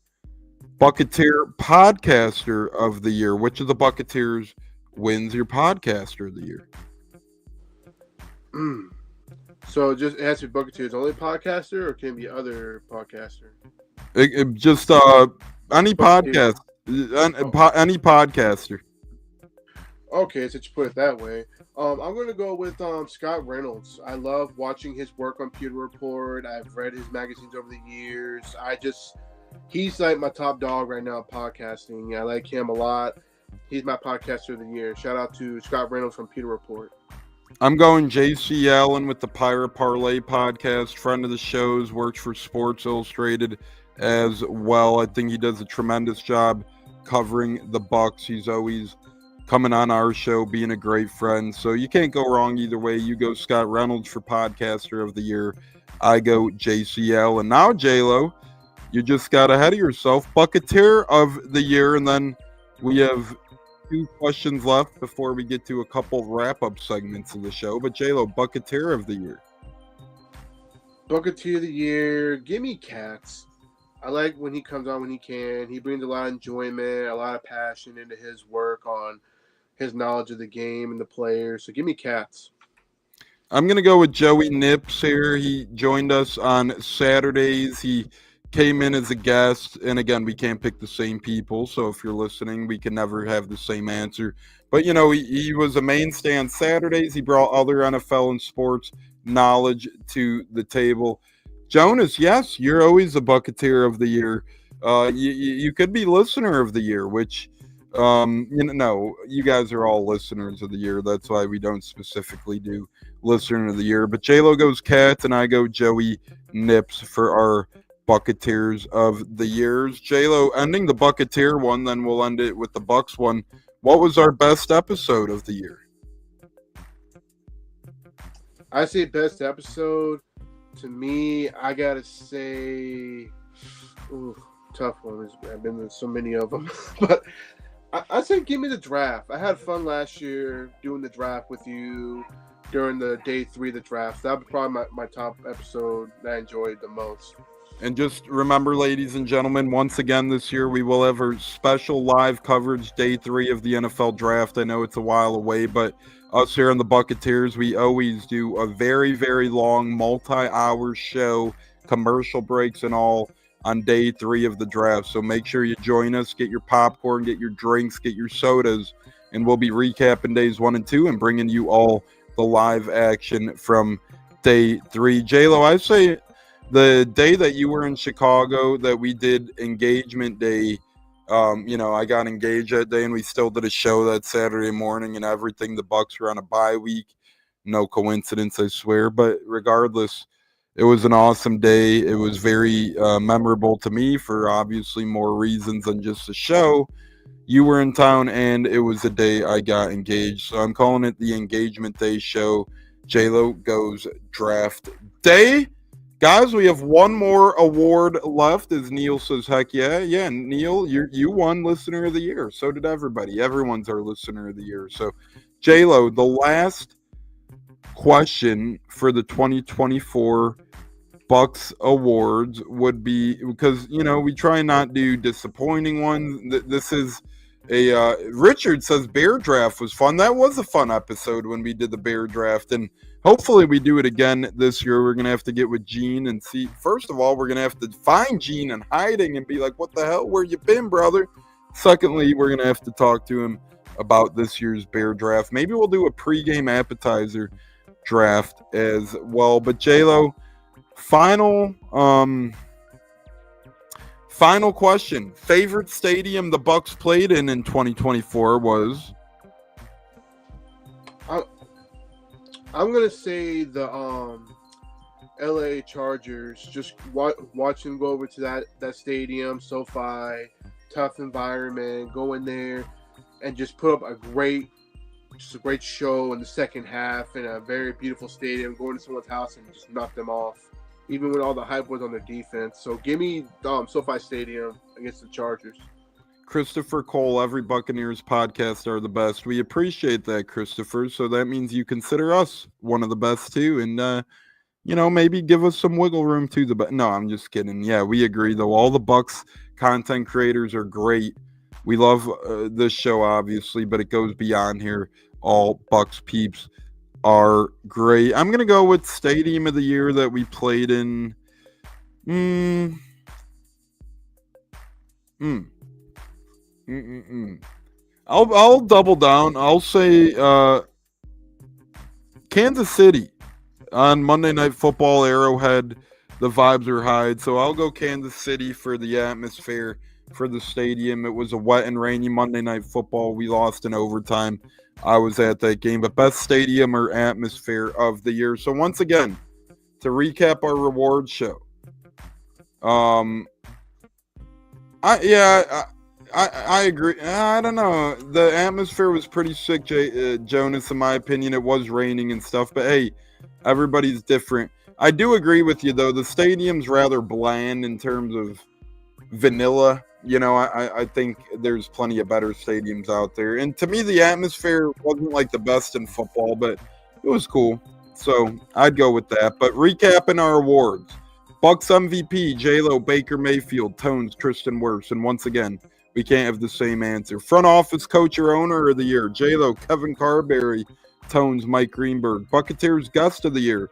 Buccateer podcaster of the year. Which of the Buccateers wins your podcaster of the year? So it has to be Buccateers only podcaster, or can it be other podcaster? Just any podcast, any podcaster. Okay, since you put it that way, I'm going to go with Scott Reynolds. I love watching his work on Pewter Report. I've read his magazines over the years. He's like my top dog right now podcasting. I like him a lot. He's my podcaster of the year. Shout out to Scott Reynolds from Pewter Report. I'm going J.C. Allen with the Pirate Parlay podcast. Friend of the shows, works for Sports Illustrated as well. I think he does a tremendous job covering the Bucs. He's always coming on our show, being a great friend. So you can't go wrong either way. You go Scott Reynolds for podcaster of the year. I go JCL. And now, J-Lo, you just got ahead of yourself. Buccateer of the year. And then we have 2 questions left before we get to a couple wrap-up segments of the show. But J-Lo, Buccateer of the year. Buccateer of the year. Give me Cats. I like when he comes on when he can. He brings a lot of enjoyment, a lot of passion into his work on his knowledge of the game and the players. So give me Cats. I'm going to go with Joey Nips here. He joined us on Saturdays. He came in as a guest. And again, we can't pick the same people. So if you're listening, we can never have the same answer. But, he was a mainstay on Saturdays. He brought other NFL and sports knowledge to the table. Jonas, yes, you're always a Buccateer of the year. You could be listener of the year, which, you guys are all listeners of the year. That's why we don't specifically do listener of the year. But J-Lo goes Cats, and I go Joey Nips for our Buccateers of the years. J-Lo ending the Buccateer one, then we'll end it with the Bucs one. What was our best episode of the year? I say best episode. To me, I gotta say, tough one. I've been in so many of them, but I say give me the draft. I had fun last year doing the draft with you during the day 3 of the draft. That was probably my top episode that I enjoyed the most. And just remember, ladies and gentlemen, once again this year we will have a special live coverage day 3 of the NFL draft. I know it's a while away, but us here on the Buccateers, we always do a very, very long multi-hour show, commercial breaks and all, on day 3 of the draft. So make sure you join us, get your popcorn, get your drinks, get your sodas, and we'll be recapping days 1 and 2 and bringing you all the live action from day 3. J-Lo, I say the day that you were in Chicago that we did engagement day, I got engaged that day and we still did a show that Saturday morning and everything. The Bucs were on a bye week. No coincidence, I swear. But regardless, it was an awesome day. It was very memorable to me for obviously more reasons than just the show. You were in town and it was the day I got engaged. So I'm calling it the Engagement Day show. J-Lo goes Draft Day. Guys, we have one more award left, as Neil says, heck yeah. Yeah, Neil, you won Listener of the Year. So did everybody. Everyone's our Listener of the Year. So, J-Lo, the last question for the 2024 Bucs Awards would be, because, we try and not do disappointing ones. This is Richard says Bear Draft was fun. That was a fun episode when we did the Bear Draft, and hopefully we do it again this year. We're going to have to get with Gene and see. First of all, we're going to have to find Gene in hiding and be like, what the hell, where you been, brother? Secondly, we're going to have to talk to him about this year's Bear Draft. Maybe we'll do a pregame appetizer draft as well. But J-Lo, final Final question. Favorite stadium the Bucs played in 2024 was? I'm gonna say the LA Chargers. Just watch them go over to that stadium, SoFi, tough environment, go in there and just put up a great show in the second half in a very beautiful stadium, going to someone's house and just knock them off, even when all the hype was on their defense. So give me SoFi Stadium against the Chargers. Christopher Cole, every Buccaneers podcast are the best. We appreciate that, Christopher. So that means you consider us one of the best too. And, maybe give us some wiggle room to the best. No, I'm just kidding. Yeah, we agree, though. All the Bucs content creators are great. We love this show, obviously, but it goes beyond here. All Bucs peeps are great. I'm going to go with Stadium of the Year that we played in. I'll double down. I'll say Kansas City on Monday Night Football, Arrowhead. The vibes are high, so I'll go Kansas City for the atmosphere, for the stadium. It was a wet and rainy Monday Night Football. We lost in overtime. I was at that game, but best stadium or atmosphere of the year. So once again, to recap our reward show, I agree. I don't know. The atmosphere was pretty sick, Jonas, in my opinion. It was raining and stuff, but hey, everybody's different. I do agree with you, though. The stadium's rather bland in terms of vanilla. I think there's plenty of better stadiums out there. And to me, the atmosphere wasn't like the best in football, but it was cool. So I'd go with that. But recapping our awards. Bucs MVP, J-Lo, Baker Mayfield, Tones, Tristan Wirfs. And once again, we can't have the same answer. Front office coach or owner of the year, J-Lo, Kevin Carberry, Tones, Mike Greenberg. Buccateers guest of the year,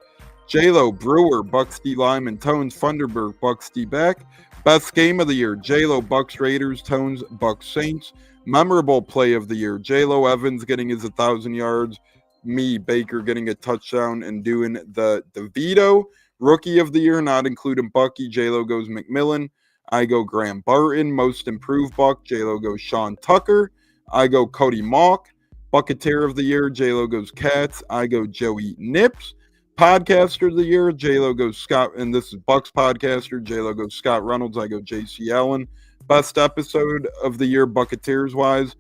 J-Lo, Brewer, Bucs D Lyman, Tones, Funderburg, Bucs D Back. Best game of the year, J-Lo, Bucs Raiders, Tones, Bucs Saints. Memorable play of the year, J-Lo Evans getting his 1,000 yards. Me, Baker, getting a touchdown and doing the veto. Rookie of the year, not including Bucky, J-Lo goes McMillan. I go Graham Barton. Most improved Buck, J-Lo goes Sean Tucker. I go Cody Mauch. Buccateer of the year, J-Lo goes Katz. I go Joey Nips. Podcaster of the year, J-Lo goes Scott, and this is Bucs Podcaster. J-Lo goes Scott Reynolds. I go JC Allen. Best episode of the year, Buccateers-wise,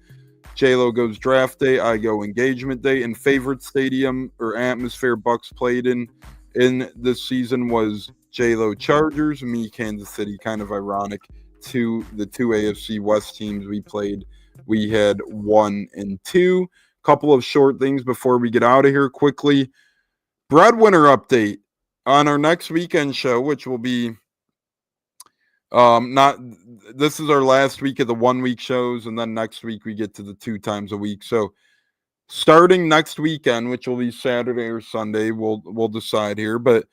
J-Lo goes Draft Day. I go Engagement Day. And favorite stadium or atmosphere Bucs played in this season was J-Lo Chargers, me Kansas City. Kind of ironic to the two AFC West teams we played. We had 1 and 2. Couple of short things before we get out of here quickly. Breadwinner update on our next weekend show, which will be this is our last week of the 1 week shows, and then next week we get to the 2 times a week. So starting next weekend, which will be Saturday or Sunday, we'll decide here, but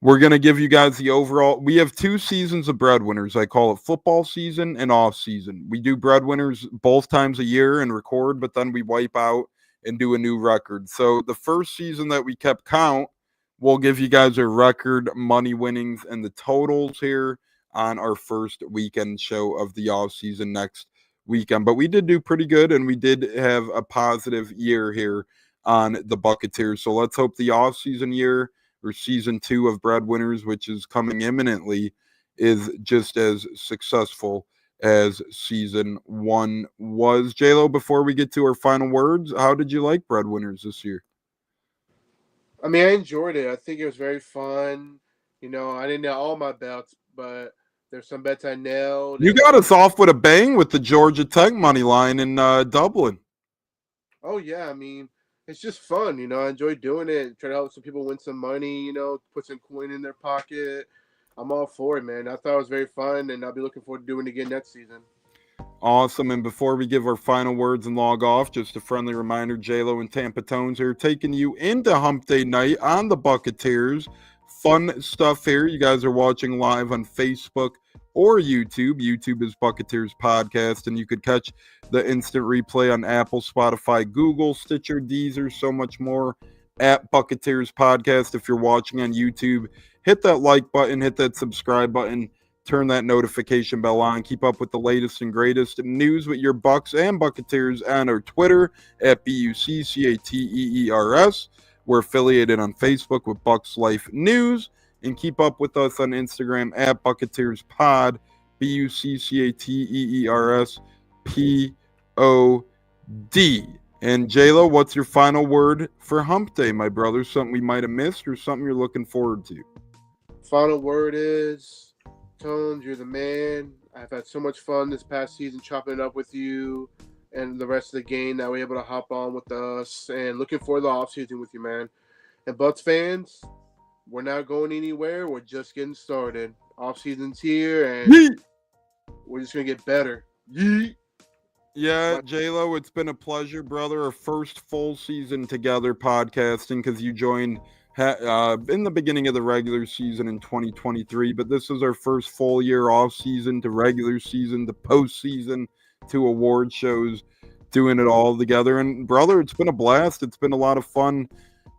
we're going to give you guys the overall. We have 2 seasons of breadwinners. I call it football season and off season. We do breadwinners both times a year and record, but then we wipe out and do a new record. So the first season that we kept count, we'll give you guys a record, money winnings, and the totals here on our first weekend show of the off season next weekend. But we did do pretty good, and we did have a positive year here on the Buccateers. So let's hope the off season year or season 2 of Breadwinners, which is coming imminently, is just as successful as season 1 was. J-Lo, before we get to our final words, how did you like Breadwinners this year? I mean, I enjoyed it. I think it was very fun. I didn't know all my bets, but there's some bets I nailed. You got us off with a bang with the Georgia Tech money line in Dublin. Oh, yeah. I mean, it's just fun. I enjoy doing it. Try to help some people win some money, put some coin in their pocket. I'm all for it, man. I thought it was very fun, and I'll be looking forward to doing it again next season. Awesome. And before we give our final words and log off, just a friendly reminder, J-Lo and Tampa Tones here taking you into Hump Day night on the Buccateers. Fun stuff here. You guys are watching live on Facebook or YouTube. YouTube is Buccateers Podcast, and you could catch the instant replay on Apple, Spotify, Google, Stitcher, Deezer, so much more at Buccateers Podcast. If you're watching on YouTube, hit that like button, hit that subscribe button, Turn that notification bell on. Keep up with the latest and greatest news with your Bucs and Buccateers on our Twitter at BUCCATEERS. We're affiliated on Facebook with Bucs Life News. And keep up with us on Instagram at Buccateers Pod, BUCCATEERS POD. And J-Lo, what's your final word for Hump Day, my brother? Something we might have missed or something you're looking forward to? Final word is, Tones, you're the man. I've had so much fun this past season chopping it up with you and the rest of the game that we're able to hop on with us. And looking forward to the offseason with you, man. And Bucs fans, we're not going anywhere. We're just getting started. Offseason's here, and we're just going to get better. Yeet. Yeah, J-Lo, it's been a pleasure, brother. Our first full season together podcasting because you joined in the beginning of the regular season in 2023. But this is our first full year off season to regular season to postseason to award shows, doing it all together. And, brother, it's been a blast. It's been a lot of fun.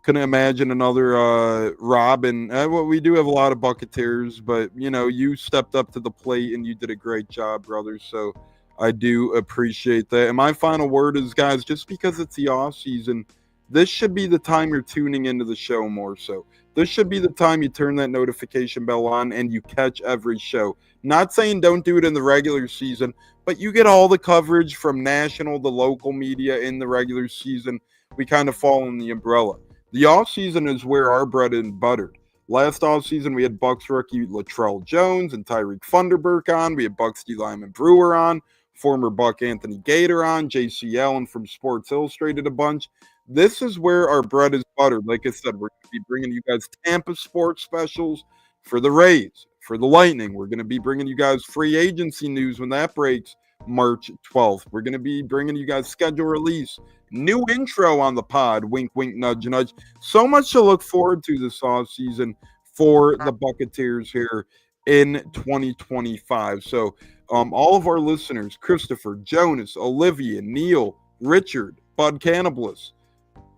Couldn't imagine another Robin. Well, we do have a lot of Buccateers, but, you know, you stepped up to the plate and you did a great job, brother. So I do appreciate that. And my final word is, guys, just because it's the off season, this should be the time you're tuning into the show more so. This should be the time you turn that notification bell on and you catch every show. Not saying don't do it in the regular season, but you get all the coverage from national to local media in the regular season. We kind of fall in the umbrella. The offseason is where our bread is buttered. Last offseason, we had Bucs rookie Latrell Jones and Tyreek Funderburk on. We had Bucs D. Lyman Brewer on, former Buck Anthony Gator on, J.C. Allen from Sports Illustrated a bunch. This is where our bread is buttered. Like I said, we're going to be bringing you guys Tampa sports specials for the Rays, for the Lightning. We're going to be bringing you guys free agency news when that breaks March 12th. We're going to be bringing you guys schedule release, new intro on the pod, wink, wink, nudge, nudge. So much to look forward to this offseason for the Buccateers here in 2025. So all of our listeners, Christopher, Jonas, Olivia, Neil, Richard, Bud Cannibalist,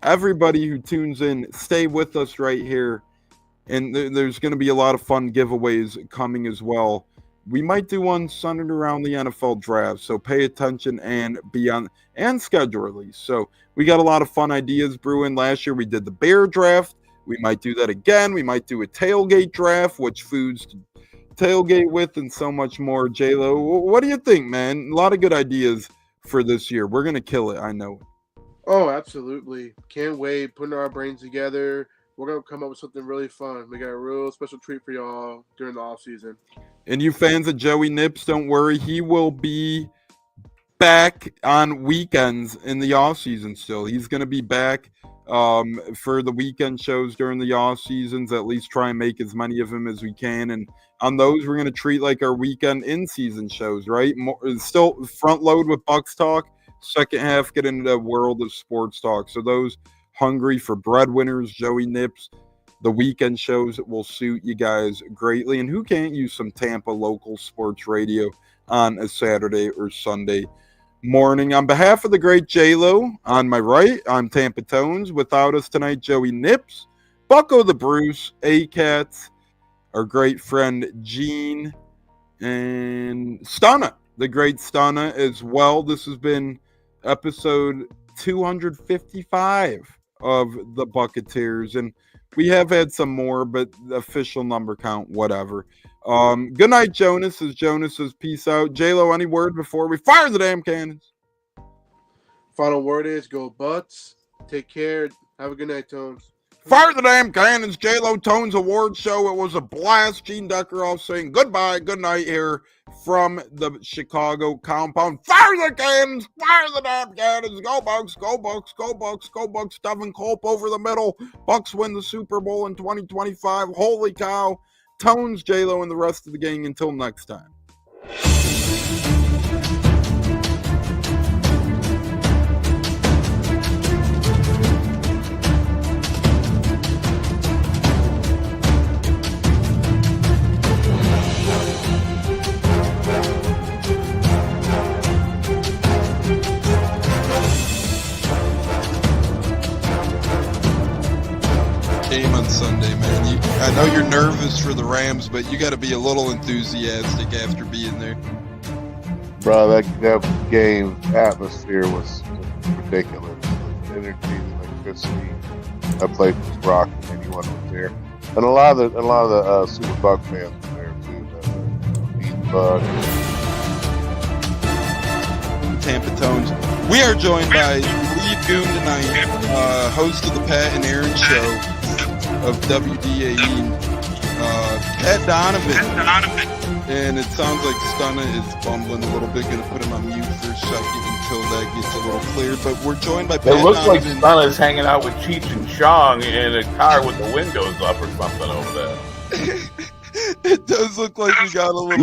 everybody who tunes in, stay with us right here. And there's going to be a lot of fun giveaways coming as well. We might do one centered around the NFL draft, so pay attention and be on and schedule release. So we got a lot of fun ideas brewing. Last year we did the bear draft. We might do that again. We might do a tailgate draft, which foods to tailgate with, and so much more. J-Lo, what do you think, man? A lot of good ideas for this year. We're going to kill it, I know. Oh, absolutely. Can't wait. Putting our brains together. We're going to come up with something really fun. We got a real special treat for y'all during the offseason. And you fans of Joey Nips, don't worry. He will be back on weekends in the offseason still. He's going to be back for the weekend shows during the offseasons, at least try and make as many of them as we can. And on those, we're going to treat like our weekend in-season shows, right? Still front load with Bucs talk. Second half, get into the world of sports talk. So those hungry for breadwinners, Joey Nips, the weekend shows will suit you guys greatly. And who can't use some Tampa local sports radio on a Saturday or Sunday morning? On behalf of the great J-Lo, on my right, I'm Tampa Tones. Without us tonight, Joey Nips, Bucko the Bruce, A-Cats, our great friend Gene, and Stunna, the great Stunna as well. This has been episode 255 of the Buccateers, and we have had some more, but the official number count, whatever. Good night, Jonas, as Jonas says, peace out. J-Lo, any word before we fire the damn cannons? Final word is go Bucs. Take care. Have a good night, Tones. Fire the damn cannons. J-Lo Tones Award Show. It was a blast. Gene Deckeroff saying goodbye, good night here from the Chicago compound. Fire the cannons. Fire the damn cannons. Go Bucs. Go Bucs. Go Bucs. Go Bucs. Devin Culp over the middle. Bucs win the Super Bowl in 2025. Holy cow. Tones, J-Lo, and the rest of the gang. Until next time. Game on Sunday, man. man. I know you're nervous for the Rams, but you got to be a little enthusiastic after being there. Bro, that game atmosphere was ridiculous. The energy, the electricity. I played with Rock and anyone was there, and a lot of the Super Buc fans were there too. The Bucs. Tampa Tones. We are joined by lead goon tonight, host of the Pat and Aaron show of WDAE, Pat Donovan. And it sounds like Stunna is bumbling a little bit. Going to put him on mute for a second until that gets a little clear. But we're joined by Pat It looks like Donovan. Stunna's hanging out with Cheech and Chong in a car with the windows up or something over there. It does look like we got a little